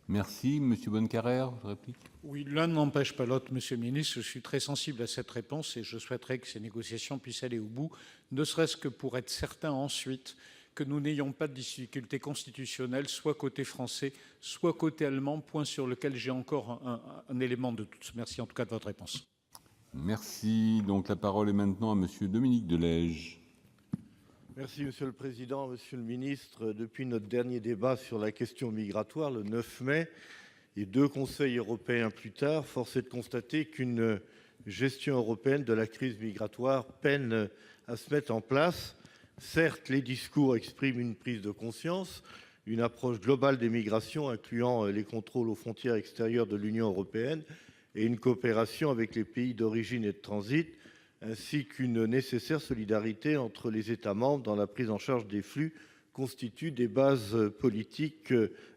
Merci. Monsieur Bonnecarrère, réplique. Oui, l'un n'empêche pas l'autre, Monsieur le ministre. Je suis très sensible à cette réponse et je souhaiterais que ces négociations puissent aller au bout, ne serait-ce que pour être certain ensuite que nous n'ayons pas de difficultés constitutionnelles, soit côté français, soit côté allemand, point sur lequel j'ai encore un élément de doute. Merci en tout cas de votre réponse. Merci. Donc la parole est maintenant à Monsieur Dominique de Legge. Merci Monsieur le Président, Monsieur le Ministre. Depuis notre dernier débat sur la question migratoire, le 9 mai, et 2 conseils européens plus tard, force est de constater qu'une gestion européenne de la crise migratoire peine à se mettre en place. Certes, les discours expriment une prise de conscience, une approche globale des migrations incluant les contrôles aux frontières extérieures de l'Union européenne et une coopération avec les pays d'origine et de transit, ainsi qu'une nécessaire solidarité entre les États membres dans la prise en charge des flux, constituent des bases politiques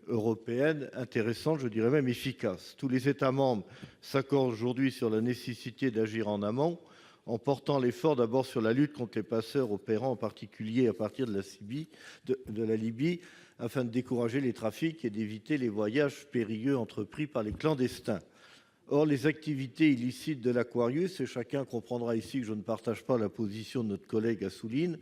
européennes intéressantes, je dirais même efficaces. Tous les États membres s'accordent aujourd'hui sur la nécessité d'agir en amont, en portant l'effort d'abord sur la lutte contre les passeurs opérant en particulier à partir de la Libye, afin de décourager les trafics et d'éviter les voyages périlleux entrepris par les clandestins. Or, les activités illicites de l'Aquarius, et chacun comprendra ici que je ne partage pas la position de notre collègue Assouline,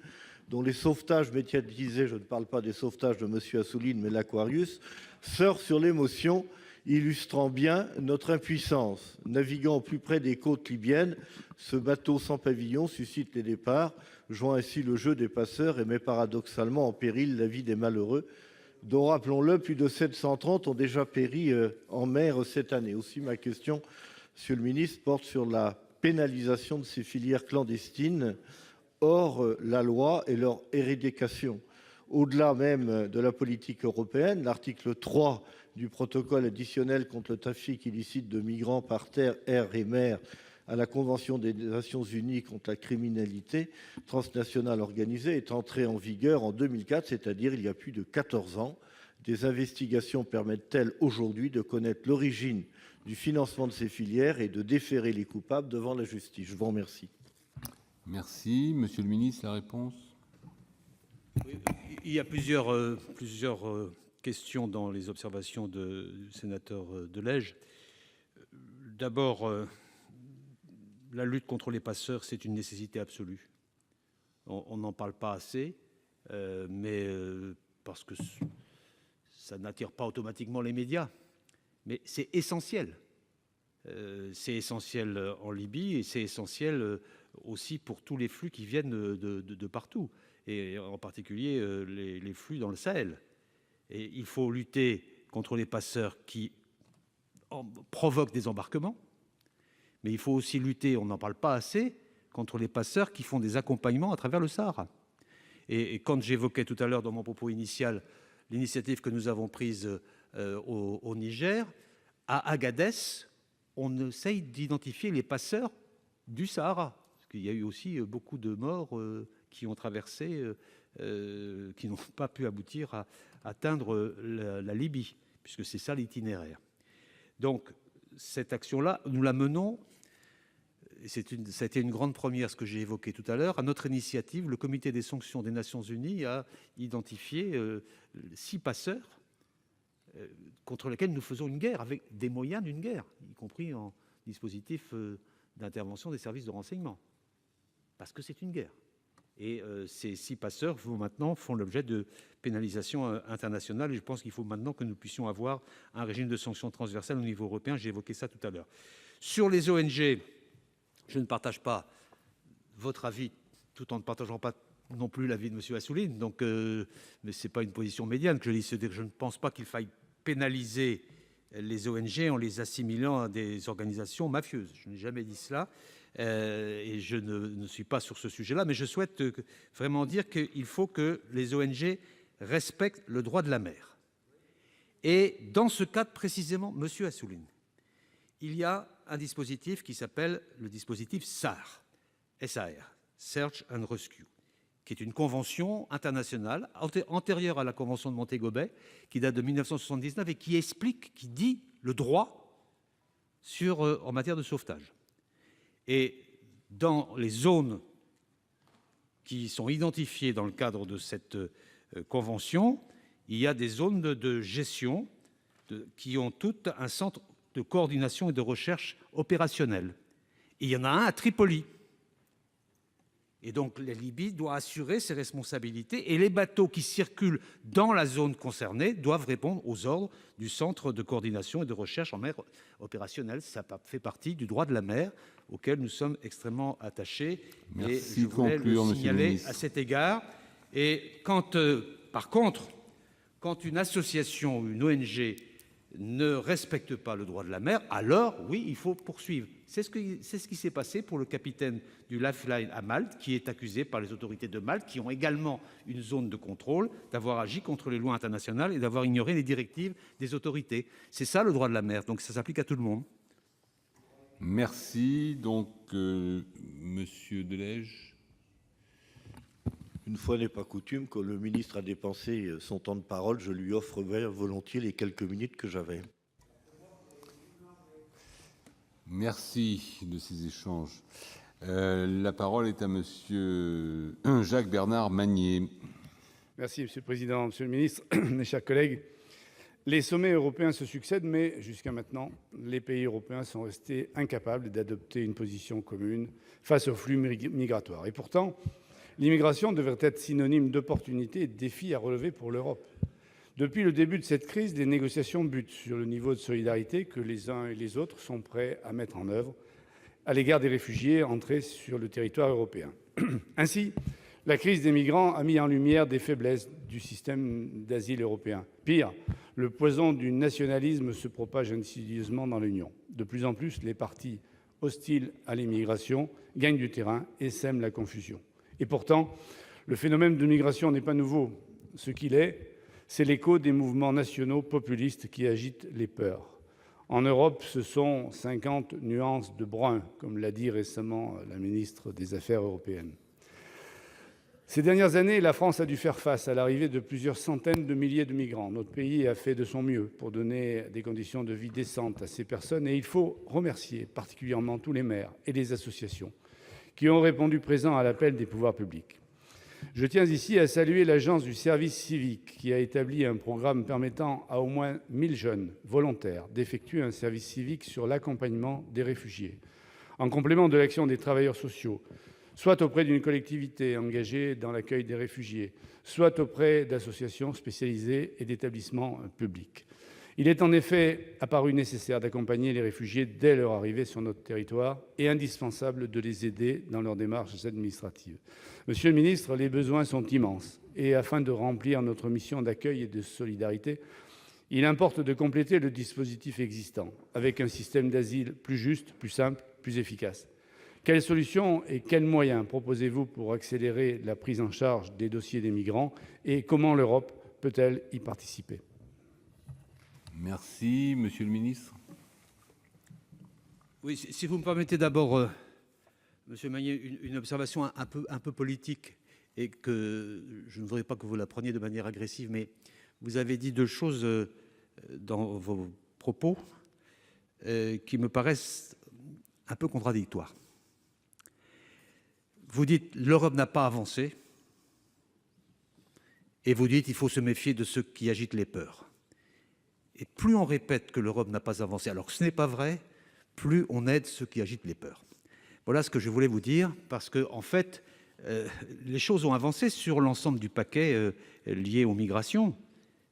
dont les sauvetages médiatisés, je ne parle pas des sauvetages de M. Assouline, mais l'Aquarius, surfent sur l'émotion illustrant bien notre impuissance. Naviguant au plus près des côtes libyennes, ce bateau sans pavillon suscite les départs, jouant ainsi le jeu des passeurs et met paradoxalement en péril la vie des malheureux, dont, rappelons-le, plus de 730 ont déjà péri en mer cette année. Aussi, ma question, Monsieur le ministre, porte sur la pénalisation de ces filières clandestines hors la loi et leur éradication. Au-delà même de la politique européenne, l'article 3 du protocole additionnel contre le trafic illicite de migrants par terre, air et mer à la Convention des Nations unies contre la criminalité transnationale organisée est entré en vigueur en 2004, c'est-à-dire il y a plus de 14 ans. Des investigations permettent-elles aujourd'hui de connaître l'origine du financement de ces filières et de déférer les coupables devant la justice? Je vous remercie. Merci. Monsieur le ministre, la réponse. Il y a plusieurs questions dans les observations du sénateur Delège. D'abord, la lutte contre les passeurs, c'est une nécessité absolue. On n'en parle pas assez, mais parce que ça n'attire pas automatiquement les médias. Mais c'est essentiel. C'est essentiel en Libye et c'est essentiel aussi pour tous les flux qui viennent de partout, et en particulier les flux dans le Sahel. Et il faut lutter contre les passeurs qui provoquent des embarquements, mais il faut aussi lutter, on n'en parle pas assez, contre les passeurs qui font des accompagnements à travers le Sahara. Et quand j'évoquais tout à l'heure dans mon propos initial l'initiative que nous avons prise au Niger, à Agadez, on essaye d'identifier les passeurs du Sahara. Parce qu'il y a eu aussi beaucoup de morts qui ont traversé, qui n'ont pas pu aboutir à atteindre la Libye, puisque c'est ça l'itinéraire. Donc, cette action-là, nous la menons, et ça a été une grande première, ce que j'ai évoqué tout à l'heure. À notre initiative, le Comité des sanctions des Nations Unies a identifié 6 passeurs contre lesquels nous faisons une guerre, avec des moyens d'une guerre, y compris en dispositif d'intervention des services de renseignement, parce que c'est une guerre. Et ces 6 passeurs maintenant font l'objet de pénalisation internationale, et je pense qu'il faut maintenant que nous puissions avoir un régime de sanctions transversales au niveau européen. J'ai évoqué ça tout à l'heure. Sur les ONG, je ne partage pas votre avis, tout en ne partageant pas non plus l'avis de M. Assouline, donc, mais ce n'est pas une position médiane que je dis, c'est-à-dire que je ne pense pas qu'il faille pénaliser les ONG en les assimilant à des organisations mafieuses. Je n'ai jamais dit cela, et je ne suis pas sur ce sujet-là, mais je souhaite vraiment dire qu'il faut que les ONG respectent le droit de la mer. Et dans ce cadre précisément, M. Assouline, il y a un dispositif qui s'appelle le dispositif SAR, Search and Rescue, qui est une convention internationale antérieure à la convention de Montego Bay, qui date de 1979 et qui explique, qui dit le droit en matière de sauvetage. Et dans les zones qui sont identifiées dans le cadre de cette convention, il y a des zones de gestion qui ont toutes un centre de coordination et de recherche opérationnelle. Et il y en a un à Tripoli. Et donc la Libye doit assurer ses responsabilités, et les bateaux qui circulent dans la zone concernée doivent répondre aux ordres du centre de coordination et de recherche en mer opérationnelle. Ça fait partie du droit de la mer auquel nous sommes extrêmement attachés. Merci. Et je voulais le signaler à cet égard. Et quand, par contre, quand une association ou une ONG ne respecte pas le droit de la mer, alors oui, il faut poursuivre. C'est ce qui s'est passé pour le capitaine du Lifeline à Malte, qui est accusé par les autorités de Malte, qui ont également une zone de contrôle, d'avoir agi contre les lois internationales et d'avoir ignoré les directives des autorités. C'est ça le droit de la mer, donc ça s'applique à tout le monde. Merci. Donc, Monsieur Delège. Une fois n'est pas coutume, quand le ministre a dépensé son temps de parole, je lui offre volontiers les quelques minutes que j'avais. Merci de ces échanges. La parole est à Monsieur Jacques-Bernard Magnier. Merci, Monsieur le Président. Monsieur le Ministre, mes chers collègues, les sommets européens se succèdent, mais jusqu'à maintenant, les pays européens sont restés incapables d'adopter une position commune face aux flux migratoires. Et pourtant, l'immigration devrait être synonyme d'opportunités et de défis à relever pour l'Europe. Depuis le début de cette crise, les négociations butent sur le niveau de solidarité que les uns et les autres sont prêts à mettre en œuvre à l'égard des réfugiés entrés sur le territoire européen. Ainsi, la crise des migrants a mis en lumière des faiblesses du système d'asile européen. Pire, le poison du nationalisme se propage insidieusement dans l'Union. De plus en plus, les partis hostiles à l'immigration gagnent du terrain et sèment la confusion. Et pourtant, le phénomène de migration n'est pas nouveau. Ce qu'il est, c'est l'écho des mouvements nationaux populistes qui agitent les peurs. En Europe, ce sont 50 nuances de brun, comme l'a dit récemment la ministre des Affaires européennes. Ces dernières années, la France a dû faire face à l'arrivée de plusieurs centaines de milliers de migrants. Notre pays a fait de son mieux pour donner des conditions de vie décentes à ces personnes et il faut remercier particulièrement tous les maires et les associations qui ont répondu présents à l'appel des pouvoirs publics. Je tiens ici à saluer l'Agence du service civique qui a établi un programme permettant à au moins 1000 jeunes volontaires d'effectuer un service civique sur l'accompagnement des réfugiés, en complément de l'action des travailleurs sociaux, soit auprès d'une collectivité engagée dans l'accueil des réfugiés, soit auprès d'associations spécialisées et d'établissements publics. Il est en effet apparu nécessaire d'accompagner les réfugiés dès leur arrivée sur notre territoire et indispensable de les aider dans leurs démarches administratives. Monsieur le ministre, les besoins sont immenses et afin de remplir notre mission d'accueil et de solidarité, il importe de compléter le dispositif existant avec un système d'asile plus juste, plus simple, plus efficace. Quelles solutions et quels moyens proposez-vous pour accélérer la prise en charge des dossiers des migrants et comment l'Europe peut-elle y participer ? Merci. Monsieur le ministre. Oui, si vous me permettez d'abord, Monsieur Magnier, une observation un peu politique et que je ne voudrais pas que vous la preniez de manière agressive, mais vous avez dit deux choses dans vos propos qui me paraissent un peu contradictoires. Vous dites l'Europe n'a pas avancé et vous dites il faut se méfier de ceux qui agitent les peurs. Et plus on répète que l'Europe n'a pas avancé, alors que ce n'est pas vrai, plus on aide ceux qui agitent les peurs. Voilà ce que je voulais vous dire, parce que en fait, les choses ont avancé sur l'ensemble du paquet lié aux migrations.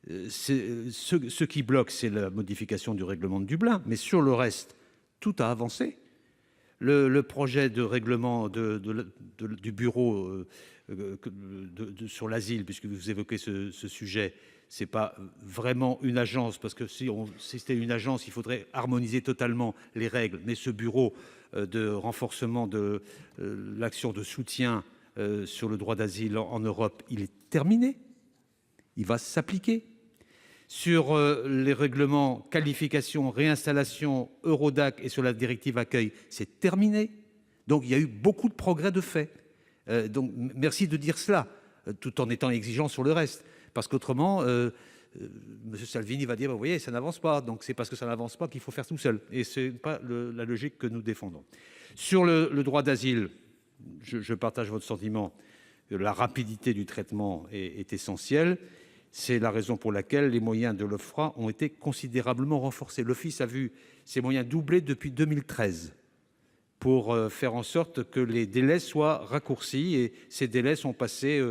Ce qui bloque, c'est la modification du règlement de Dublin, mais sur le reste, tout a avancé. Le projet de règlement du bureau sur l'asile, puisque vous évoquez ce sujet, ce n'est pas vraiment une agence, parce que si c'était une agence, il faudrait harmoniser totalement les règles. Mais ce bureau de renforcement de l'action de soutien sur le droit d'asile en Europe, il est terminé. Il va s'appliquer. Sur les règlements qualification, réinstallation, Eurodac et sur la directive accueil, c'est terminé. Donc il y a eu beaucoup de progrès de fait. Donc merci de dire cela, tout en étant exigeant sur le reste. Parce qu'autrement, M. Salvini va dire, vous voyez, ça n'avance pas, donc c'est parce que ça n'avance pas qu'il faut faire tout seul. Et ce n'est pas la logique que nous défendons. Sur le droit d'asile, je partage votre sentiment. La rapidité du traitement est essentielle. C'est la raison pour laquelle les moyens de l'OFPRA ont été considérablement renforcés. L'Office a vu ses moyens doubler depuis 2013 pour faire en sorte que les délais soient raccourcis. Et ces délais sont passés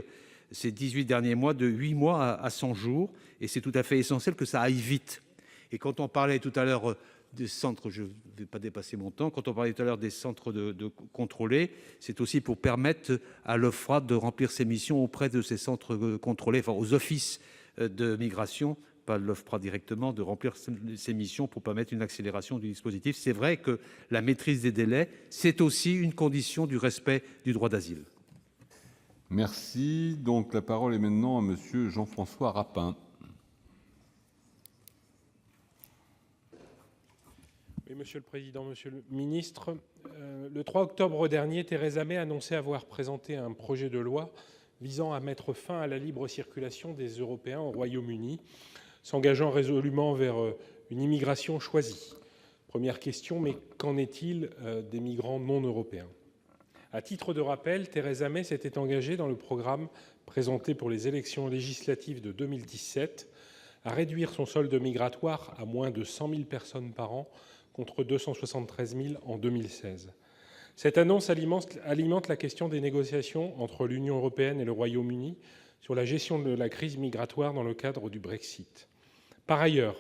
ces 18 derniers mois de 8 mois à 100 jours. Et c'est tout à fait essentiel que ça aille vite. Et quand on parlait tout à l'heure des centres, je ne vais pas dépasser mon temps, quand on parlait tout à l'heure des centres de contrôlés, c'est aussi pour permettre à l'OFPRA de remplir ses missions auprès de ces centres contrôlés, enfin aux offices de migration, pas l'OFPRA directement, de remplir ses missions pour permettre une accélération du dispositif. C'est vrai que la maîtrise des délais, c'est aussi une condition du respect du droit d'asile. Merci. Donc la parole est maintenant à Monsieur Jean-François Rapin. Oui, Monsieur le Président, Monsieur le Ministre, le 3 octobre dernier, Theresa May annonçait avoir présenté un projet de loi visant à mettre fin à la libre circulation des Européens au Royaume-Uni, s'engageant résolument vers une immigration choisie. Première question, mais qu'en est-il des migrants non européens ? À titre de rappel, Theresa May s'était engagée dans le programme présenté pour les élections législatives de 2017 à réduire son solde migratoire à moins de 100 000 personnes par an contre 273 000 en 2016. Cette annonce alimente la question des négociations entre l'Union européenne et le Royaume-Uni sur la gestion de la crise migratoire dans le cadre du Brexit. Par ailleurs,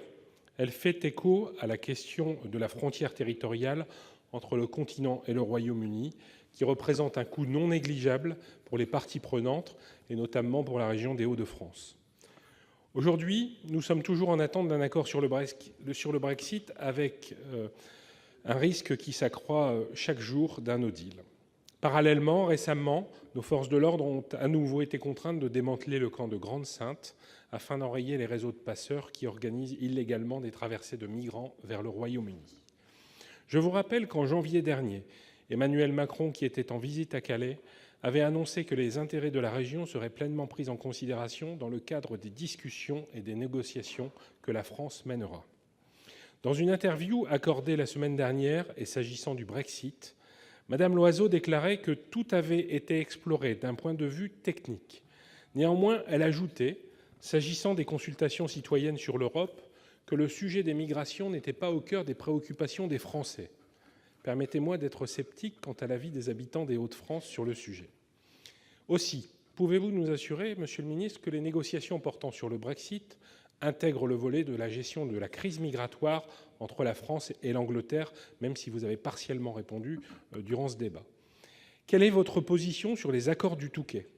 elle fait écho à la question de la frontière territoriale entre le continent et le Royaume-Uni, qui représente un coût non négligeable pour les parties prenantes, et notamment pour la région des Hauts-de-France. Aujourd'hui, nous sommes toujours en attente d'un accord sur le Brexit, avec un risque qui s'accroît chaque jour d'un no deal. Parallèlement, récemment, nos forces de l'ordre ont à nouveau été contraintes de démanteler le camp de Grande-Synthe afin d'enrayer les réseaux de passeurs qui organisent illégalement des traversées de migrants vers le Royaume-Uni. Je vous rappelle qu'en janvier dernier, Emmanuel Macron, qui était en visite à Calais, avait annoncé que les intérêts de la région seraient pleinement pris en considération dans le cadre des discussions et des négociations que la France mènera. Dans une interview accordée la semaine dernière et s'agissant du Brexit, Madame Loiseau déclarait que tout avait été exploré d'un point de vue technique. Néanmoins, elle ajoutait, s'agissant des consultations citoyennes sur l'Europe, que le sujet des migrations n'était pas au cœur des préoccupations des Français. Permettez-moi d'être sceptique quant à l'avis des habitants des Hauts-de-France sur le sujet. Aussi, pouvez-vous nous assurer, Monsieur le ministre, que les négociations portant sur le Brexit intègrent le volet de la gestion de la crise migratoire entre la France et l'Angleterre, même si vous avez partiellement répondu durant ce débat? Quelle est votre position sur les accords du Touquet?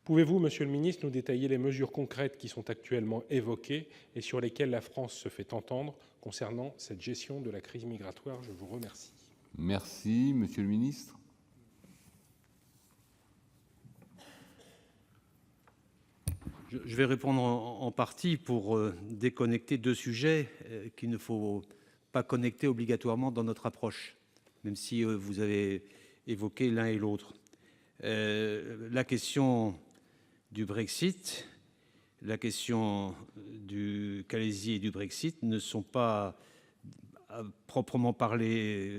Pouvez-vous, Monsieur le ministre, nous détailler les mesures concrètes qui sont actuellement évoquées et sur lesquelles la France se fait entendre concernant cette gestion de la crise migratoire? Je vous remercie. Merci. Monsieur le ministre. Je vais répondre en partie pour déconnecter deux sujets qu'il ne faut pas connecter obligatoirement dans notre approche, même si vous avez évoqué l'un et l'autre. La question du Brexit, la question du Calaisis et du Brexit ne sont pas à proprement parler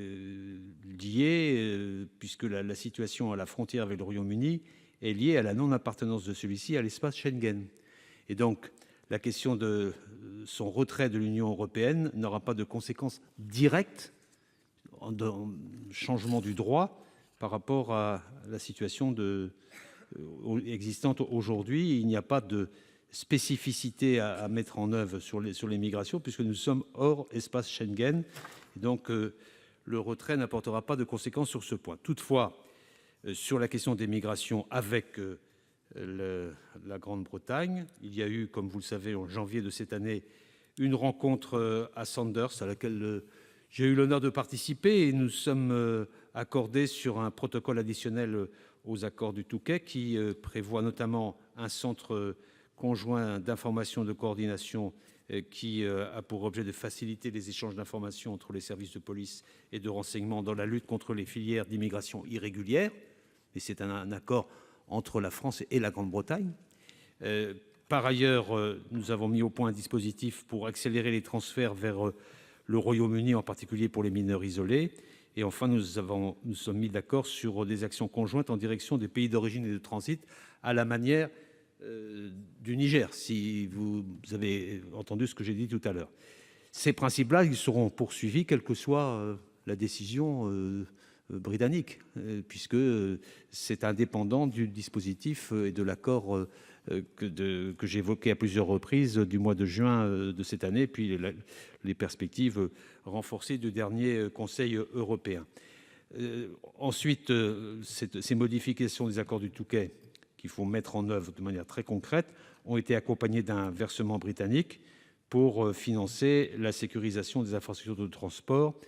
liées, puisque la situation à la frontière avec le Royaume-Uni est liée à la non-appartenance de celui-ci à l'espace Schengen. Et donc, la question de son retrait de l'Union européenne n'aura pas de conséquences directes en changement du droit par rapport à la situation existante aujourd'hui. Il n'y a pas de spécificité à mettre en œuvre sur les migrations, puisque nous sommes hors espace Schengen. Et donc, le retrait n'apportera pas de conséquences sur ce point. Toutefois, sur la question des migrations avec la Grande-Bretagne, il y a eu, comme vous le savez, en janvier de cette année, une rencontre à Sandhurst à laquelle j'ai eu l'honneur de participer, et nous sommes accordés sur un protocole additionnel aux accords du Touquet qui prévoit notamment un centre conjoint d'information et de coordination qui a pour objet de faciliter les échanges d'informations entre les services de police et de renseignement dans la lutte contre les filières d'immigration irrégulière. Et c'est un accord entre la France et la Grande-Bretagne. Par ailleurs, nous avons mis au point un dispositif pour accélérer les transferts vers le Royaume-Uni, en particulier pour les mineurs isolés. Et enfin, nous sommes mis d'accord sur des actions conjointes en direction des pays d'origine et de transit, à la manière du Niger, si vous avez entendu ce que j'ai dit tout à l'heure. Ces principes-là, ils seront poursuivis, quelle que soit la décision britannique, puisque c'est indépendant du dispositif et de l'accord que j'évoquais à plusieurs reprises du mois de juin de cette année, puis les perspectives renforcées du dernier Conseil européen. Ensuite, ces modifications des accords du Touquet qu'il faut mettre en œuvre de manière très concrète ont été accompagnées d'un versement britannique pour financer la sécurisation des infrastructures de transport,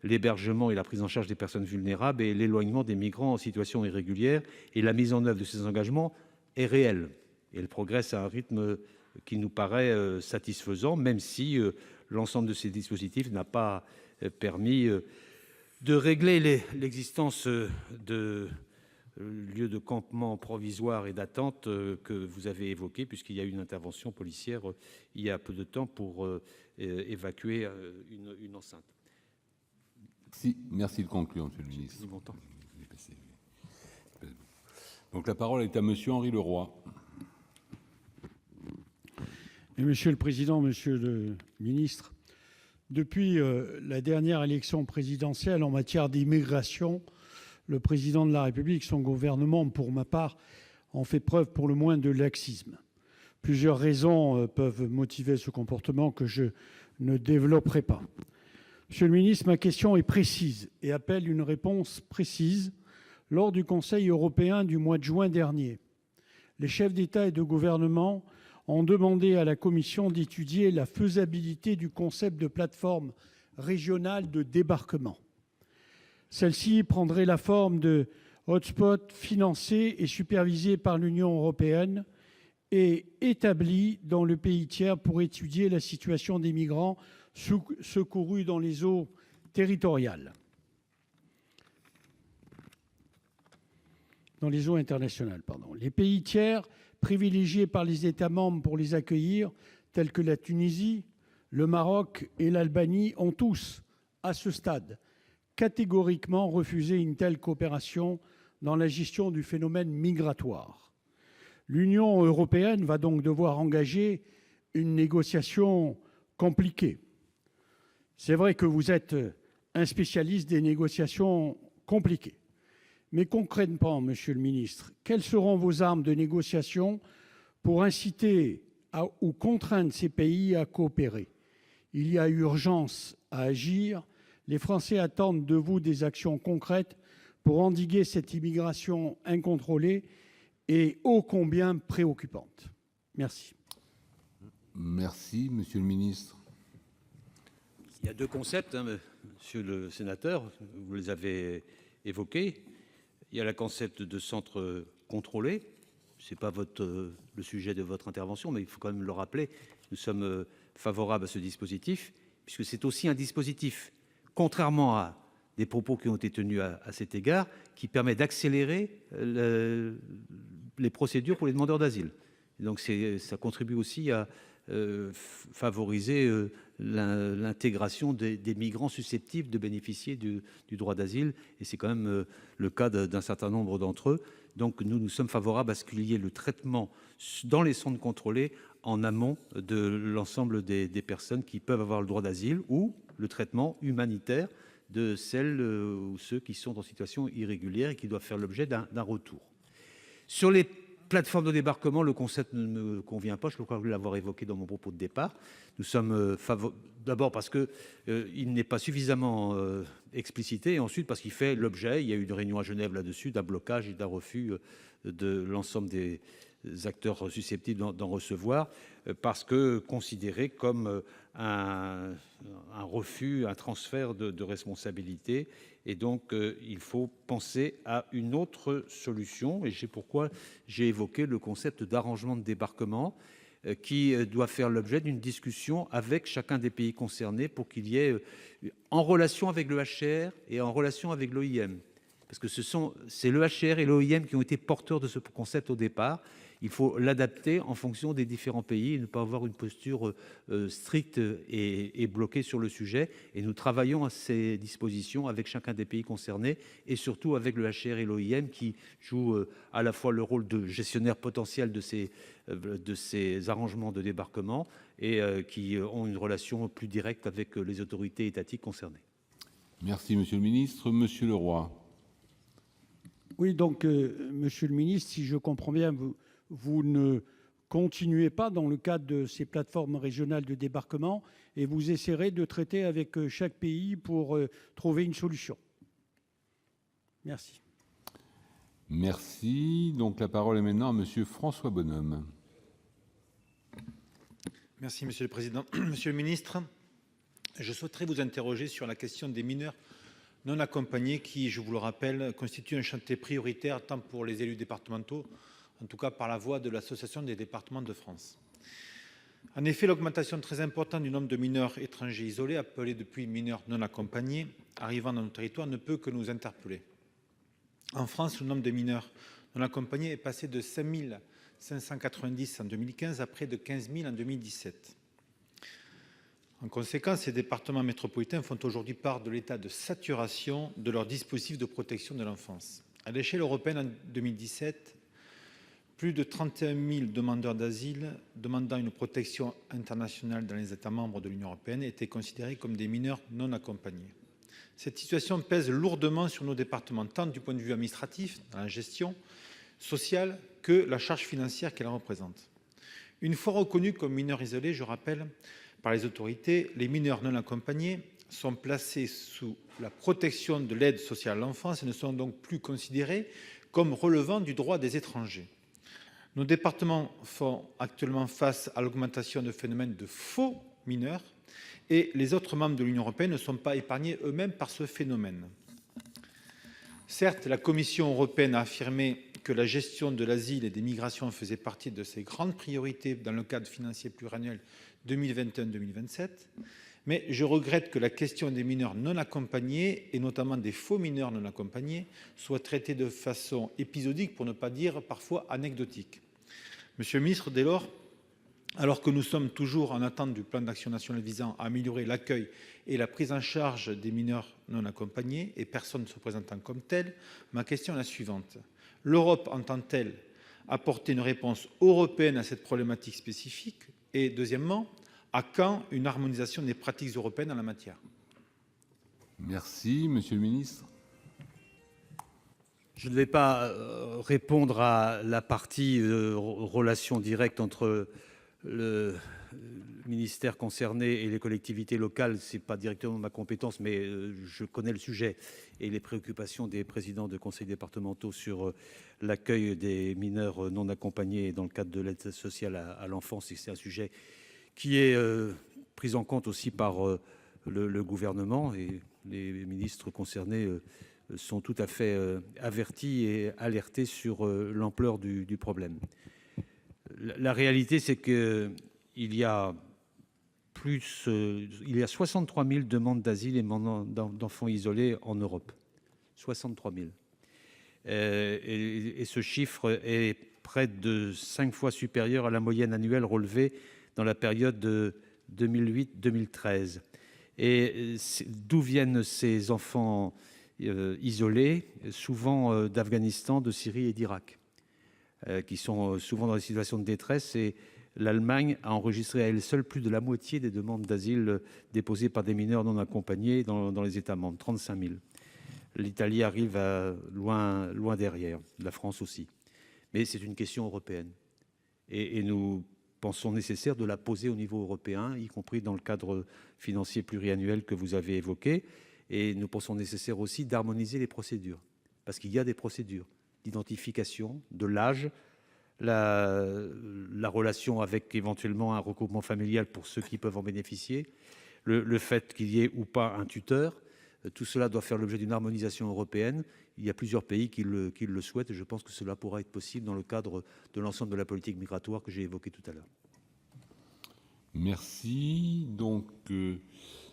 l'hébergement et la prise en charge des personnes vulnérables et l'éloignement des migrants en situation irrégulière. Et la mise en œuvre de ces engagements est réelle. Et elle progresse à un rythme qui nous paraît satisfaisant, même si l'ensemble de ces dispositifs n'a pas permis de régler l'existence de lieux de campement provisoires et d'attente que vous avez évoqués, puisqu'il y a eu une intervention policière il y a peu de temps pour évacuer une enceinte. Merci de conclure, Monsieur le ministre. Donc la parole est à Monsieur Henri Leroy. Monsieur le Président, Monsieur le Ministre, depuis la dernière élection présidentielle en matière d'immigration, le Président de la République, son gouvernement, pour ma part, ont fait preuve pour le moins de laxisme. Plusieurs raisons peuvent motiver ce comportement que je ne développerai pas. Monsieur le ministre, ma question est précise et appelle une réponse précise. Lors du Conseil européen du mois de juin dernier, les chefs d'État et de gouvernement ont demandé à la Commission d'étudier la faisabilité du concept de plateforme régionale de débarquement. Celle-ci prendrait la forme de hotspots financés et supervisés par l'Union européenne et établis dans le pays tiers pour étudier la situation des migrants secourus dans les eaux territoriales, dans les eaux internationales. Les pays tiers privilégiés par les États membres pour les accueillir, tels que la Tunisie, le Maroc et l'Albanie, ont tous, à ce stade, catégoriquement refusé une telle coopération dans la gestion du phénomène migratoire. L'Union européenne va donc devoir engager une négociation compliquée. C'est vrai que vous êtes un spécialiste des négociations compliquées. Mais concrètement, Monsieur le ministre, quelles seront vos armes de négociation pour inciter ou contraindre ces pays à coopérer? Il y a urgence à agir. Les Français attendent de vous des actions concrètes pour endiguer cette immigration incontrôlée et ô combien préoccupante. Merci. Merci, Monsieur le ministre. Il y a deux concepts, monsieur le sénateur, vous les avez évoqués. Il y a le concept de centre contrôlé. Ce n'est pas le sujet de votre intervention, mais il faut quand même le rappeler. Nous sommes favorables à ce dispositif, puisque c'est aussi un dispositif, contrairement à des propos qui ont été tenus à cet égard, qui permet d'accélérer les procédures pour les demandeurs d'asile. Donc ça contribue aussi à favoriser l'intégration des migrants susceptibles de bénéficier du droit d'asile, et c'est quand même le cas d'un certain nombre d'entre eux. Donc nous sommes favorables à ce qu'il y ait le traitement dans les centres contrôlés en amont de l'ensemble des personnes qui peuvent avoir le droit d'asile, ou le traitement humanitaire de celles ou ceux qui sont en situation irrégulière et qui doivent faire l'objet d'un retour. Sur les plateforme de débarquement, le concept ne me convient pas. Je crois l'avoir évoqué dans mon propos de départ. Nous sommes d'abord parce qu'il n'est pas suffisamment explicité, et ensuite parce qu'il fait l'objet, il y a eu une réunion à Genève là-dessus, d'un blocage et d'un refus de l'ensemble des acteurs susceptibles d'en recevoir, parce que considéré comme un refus, un transfert de responsabilité. Et donc, il faut penser à une autre solution. Et c'est pourquoi j'ai évoqué le concept d'arrangement de débarquement qui doit faire l'objet d'une discussion avec chacun des pays concernés pour qu'il y ait, en relation avec le HCR et en relation avec l'OIM, parce que c'est le HCR et l'OIM qui ont été porteurs de ce concept au départ. Il faut l'adapter en fonction des différents pays et ne pas avoir une posture stricte et bloquée sur le sujet. Et nous travaillons à ces dispositions avec chacun des pays concernés et surtout avec le HCR et l'OIM qui jouent à la fois le rôle de gestionnaire potentiel de ces arrangements de débarquement et qui ont une relation plus directe avec les autorités étatiques concernées. Merci, Monsieur le ministre. Monsieur Leroy. Oui, donc, Monsieur le ministre, si je comprends bien, vous ne continuez pas dans le cadre de ces plateformes régionales de débarquement et vous essaierez de traiter avec chaque pays pour trouver une solution. Merci. Merci. Donc la parole est maintenant à Monsieur François Bonhomme. Merci, Monsieur le Président. Monsieur le ministre, je souhaiterais vous interroger sur la question des mineurs non accompagnés qui, je vous le rappelle, constituent un chantier prioritaire tant pour les élus départementaux, en tout cas par la voix de l'Association des départements de France. En effet, l'augmentation très importante du nombre de mineurs étrangers isolés, appelés depuis mineurs non accompagnés, arrivant dans nos territoires, ne peut que nous interpeller. En France, le nombre de mineurs non accompagnés est passé de 5 590 en 2015 à près de 15 000 en 2017. En conséquence, ces départements métropolitains font aujourd'hui part de l'état de saturation de leurs dispositifs de protection de l'enfance. À l'échelle européenne, en 2017, plus de 31 000 demandeurs d'asile demandant une protection internationale dans les États membres de l'Union européenne étaient considérés comme des mineurs non accompagnés. Cette situation pèse lourdement sur nos départements, tant du point de vue administratif, dans la gestion, sociale, que la charge financière qu'elle représente. Une fois reconnus comme mineurs isolés, je rappelle, par les autorités, les mineurs non accompagnés sont placés sous la protection de l'aide sociale à l'enfance et ne sont donc plus considérés comme relevant du droit des étrangers. Nos départements font actuellement face à l'augmentation de phénomènes de faux mineurs et les autres membres de l'Union européenne ne sont pas épargnés eux-mêmes par ce phénomène. Certes, la Commission européenne a affirmé que la gestion de l'asile et des migrations faisait partie de ses grandes priorités dans le cadre financier pluriannuel 2021-2027, mais je regrette que la question des mineurs non accompagnés, et notamment des faux mineurs non accompagnés, soit traitée de façon épisodique, pour ne pas dire parfois anecdotique. Monsieur le ministre, dès lors, alors que nous sommes toujours en attente du plan d'action national visant à améliorer l'accueil et la prise en charge des mineurs non accompagnés et personnes se présentant comme tels, ma question est la suivante. L'Europe entend-elle apporter une réponse européenne à cette problématique spécifique? Et deuxièmement, à quand une harmonisation des pratiques européennes en la matière? Merci, monsieur le ministre. Je ne vais pas répondre à la partie relation directe entre le ministère concerné et les collectivités locales. Ce n'est pas directement ma compétence, mais je connais le sujet et les préoccupations des présidents de conseils départementaux sur l'accueil des mineurs non accompagnés dans le cadre de l'aide sociale à l'enfance. C'est un sujet qui est pris en compte aussi par le gouvernement, et les ministres concernés sont tout à fait avertis et alertés sur l'ampleur du problème. La réalité, c'est qu'il y a 63 000 demandes d'asile et d'enfants isolés en Europe. 63 000. Et ce chiffre est près de 5 fois supérieur à la moyenne annuelle relevée dans la période de 2008-2013. Et d'où viennent ces enfants isolés, souvent d'Afghanistan, de Syrie et d'Irak, qui sont souvent dans des situations de détresse. Et l'Allemagne a enregistré à elle seule plus de la moitié des demandes d'asile déposées par des mineurs non accompagnés dans les États membres, 35 000. L'Italie arrive loin derrière, la France aussi. Mais c'est une question européenne. Et nous pensons nécessaire de la poser au niveau européen, y compris dans le cadre financier pluriannuel que vous avez évoqué. Et nous pensons nécessaire aussi d'harmoniser les procédures, parce qu'il y a des procédures d'identification de l'âge, la relation avec éventuellement un regroupement familial pour ceux qui peuvent en bénéficier, le fait qu'il y ait ou pas un tuteur. Tout cela doit faire l'objet d'une harmonisation européenne. Il y a plusieurs pays qui le souhaitent, et je pense que cela pourra être possible dans le cadre de l'ensemble de la politique migratoire que j'ai évoquée tout à l'heure. Merci. Donc,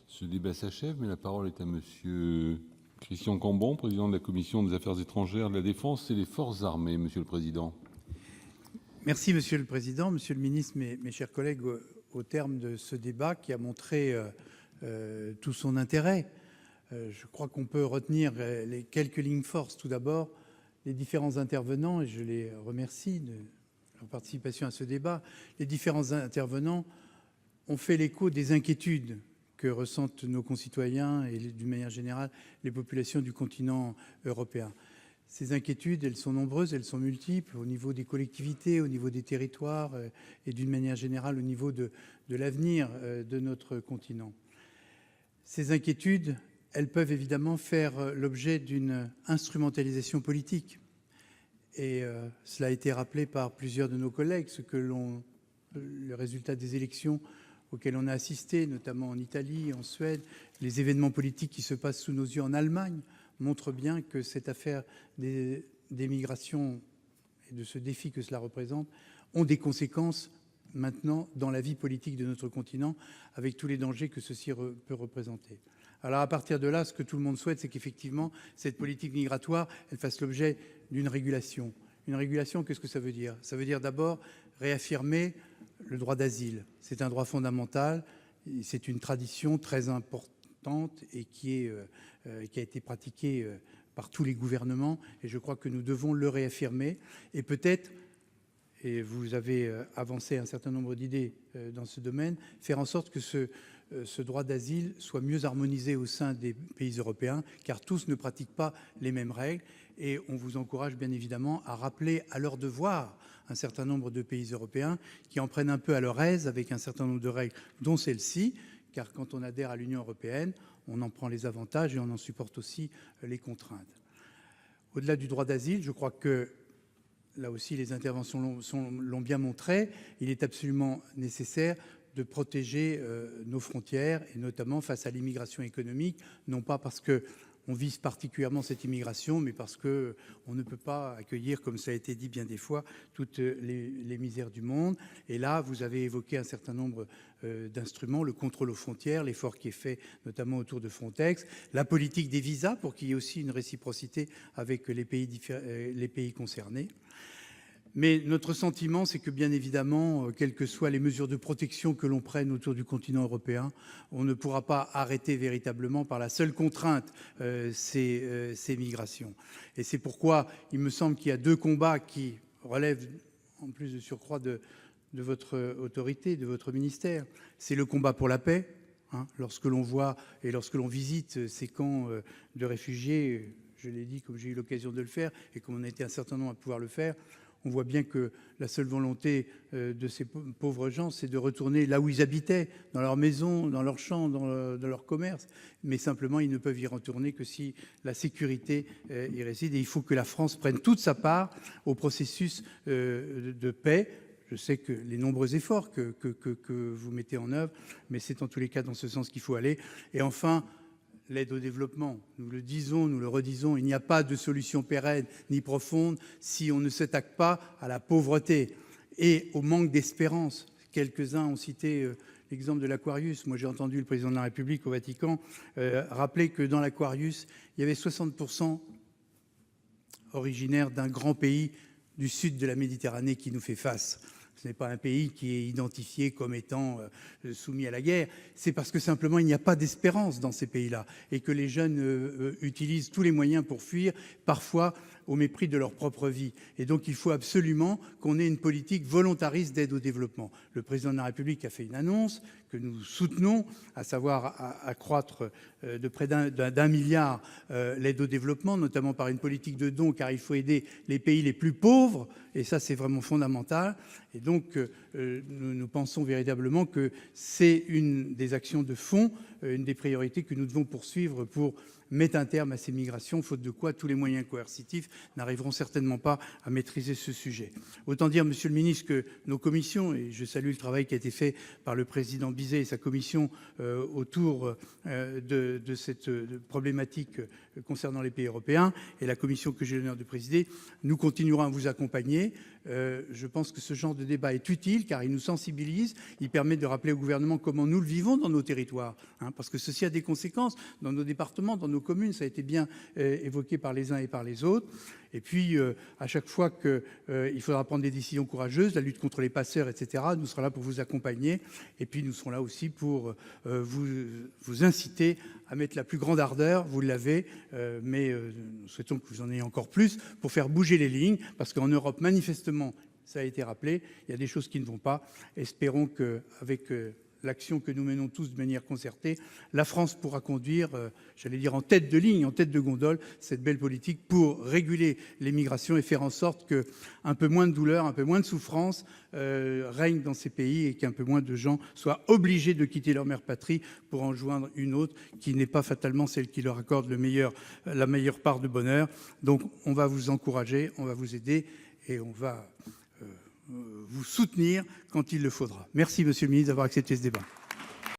ce débat s'achève, mais la parole est à monsieur Christian Cambon, président de la Commission des Affaires étrangères, de la Défense et des Forces armées. Monsieur le Président. Merci, Monsieur le Président. Monsieur le Ministre, mes chers collègues, au terme de ce débat qui a montré tout son intérêt, je crois qu'on peut retenir les quelques lignes forces. Tout d'abord, les différents intervenants, et je les remercie de leur participation à ce débat, les différents intervenants ont fait l'écho des inquiétudes que ressentent nos concitoyens et, d'une manière générale, les populations du continent européen. Ces inquiétudes, elles sont nombreuses, elles sont multiples, au niveau des collectivités, au niveau des territoires et, d'une manière générale, au niveau de l'avenir de notre continent. Ces inquiétudes, elles peuvent évidemment faire l'objet d'une instrumentalisation politique. Et cela a été rappelé par plusieurs de nos collègues, le résultat des élections auxquelles on a assisté, notamment en Italie, en Suède, les événements politiques qui se passent sous nos yeux en Allemagne, montrent bien que cette affaire des migrations et de ce défi que cela représente ont des conséquences maintenant dans la vie politique de notre continent, avec tous les dangers que ceci peut représenter. Alors à partir de là, ce que tout le monde souhaite, c'est qu'effectivement, cette politique migratoire, elle fasse l'objet d'une régulation. Une régulation, qu'est-ce que ça veut dire? Ça veut dire d'abord réaffirmer le droit d'asile. C'est un droit fondamental, c'est une tradition très importante et qui a été pratiquée par tous les gouvernements, et je crois que nous devons le réaffirmer. Et peut-être, et vous avez avancé un certain nombre d'idées dans ce domaine, faire en sorte que ce droit d'asile soit mieux harmonisé au sein des pays européens, car tous ne pratiquent pas les mêmes règles. Et on vous encourage bien évidemment à rappeler à leur devoir un certain nombre de pays européens qui en prennent un peu à leur aise avec un certain nombre de règles, dont celle-ci, car quand on adhère à l'Union européenne, on en prend les avantages et on en supporte aussi les contraintes. Au-delà du droit d'asile, je crois que là aussi, les interventions l'ont bien montré. Il est absolument nécessaire de protéger nos frontières, et notamment face à l'immigration économique, non pas parce qu'on vise particulièrement cette immigration, mais parce qu'on ne peut pas accueillir, comme ça a été dit bien des fois, toutes les misères du monde. Et là, vous avez évoqué un certain nombre d'instruments, le contrôle aux frontières, l'effort qui est fait notamment autour de Frontex, la politique des visas pour qu'il y ait aussi une réciprocité avec les pays concernés. Mais notre sentiment, c'est que bien évidemment, quelles que soient les mesures de protection que l'on prenne autour du continent européen, on ne pourra pas arrêter véritablement par la seule contrainte ces migrations. Et c'est pourquoi il me semble qu'il y a deux combats qui relèvent, en plus de surcroît, de votre autorité, de votre ministère. C'est le combat pour la paix. Lorsque l'on voit et lorsque l'on visite ces camps de réfugiés, je l'ai dit comme j'ai eu l'occasion de le faire et comme on a été un certain nombre à pouvoir le faire, on voit bien que la seule volonté de ces pauvres gens, c'est de retourner là où ils habitaient, dans leur maison, dans leurs champs, dans leur commerce. Mais simplement, ils ne peuvent y retourner que si la sécurité y réside. Et il faut que la France prenne toute sa part au processus de paix. Je sais que les nombreux efforts que vous mettez en œuvre, mais c'est en tous les cas dans ce sens qu'il faut aller. Et enfin, l'aide au développement. Nous le disons, nous le redisons, il n'y a pas de solution pérenne ni profonde si on ne s'attaque pas à la pauvreté et au manque d'espérance. Quelques-uns ont cité l'exemple de l'Aquarius. Moi, j'ai entendu le président de la République au Vatican rappeler que dans l'Aquarius, il y avait 60% originaires d'un grand pays du sud de la Méditerranée qui nous fait face. Ce n'est pas un pays qui est identifié comme étant soumis à la guerre. C'est parce que simplement il n'y a pas d'espérance dans ces pays-là et que les jeunes utilisent tous les moyens pour fuir, parfois au mépris de leur propre vie. Et donc il faut absolument qu'on ait une politique volontariste d'aide au développement. Le président de la République a fait une annonce que nous soutenons, à savoir accroître de près d'1 milliard l'aide au développement, notamment par une politique de dons, car il faut aider les pays les plus pauvres, et ça c'est vraiment fondamental. Et donc nous pensons véritablement que c'est une des actions de fond, une des priorités que nous devons poursuivre pour mettre un terme à ces migrations, faute de quoi tous les moyens coercitifs n'arriveront certainement pas à maîtriser ce sujet. Autant dire, Monsieur le Ministre, que nos commissions, et je salue le travail qui a été fait par le président Bizet et sa commission autour de cette problématique concernant les pays européens, et la commission que j'ai l'honneur de présider, nous continuerons à vous accompagner. Je pense que ce genre de débat est utile car il nous sensibilise, il permet de rappeler au gouvernement comment nous le vivons dans nos territoires, parce que ceci a des conséquences dans nos départements, dans nos communes, ça a été bien évoqué par les uns et par les autres. Et puis, à chaque fois qu'il faudra prendre des décisions courageuses, la lutte contre les passeurs, etc., nous serons là pour vous accompagner. Et puis, nous serons là aussi pour vous inciter à mettre la plus grande ardeur, vous l'avez, mais nous souhaitons que vous en ayez encore plus pour faire bouger les lignes, parce qu'en Europe, manifestement, ça a été rappelé, il y a des choses qui ne vont pas. Espérons qu'avec l'action que nous menons tous de manière concertée, la France pourra conduire, j'allais dire en tête de ligne, en tête de gondole, cette belle politique pour réguler les migrations et faire en sorte qu'un peu moins de douleur, un peu moins de souffrance règne dans ces pays et qu'un peu moins de gens soient obligés de quitter leur mère patrie pour en joindre une autre qui n'est pas fatalement celle qui leur accorde la meilleure part de bonheur. Donc on va vous encourager, on va vous aider et on va vous soutenir quand il le faudra. Merci, Monsieur le Ministre, d'avoir accepté ce débat.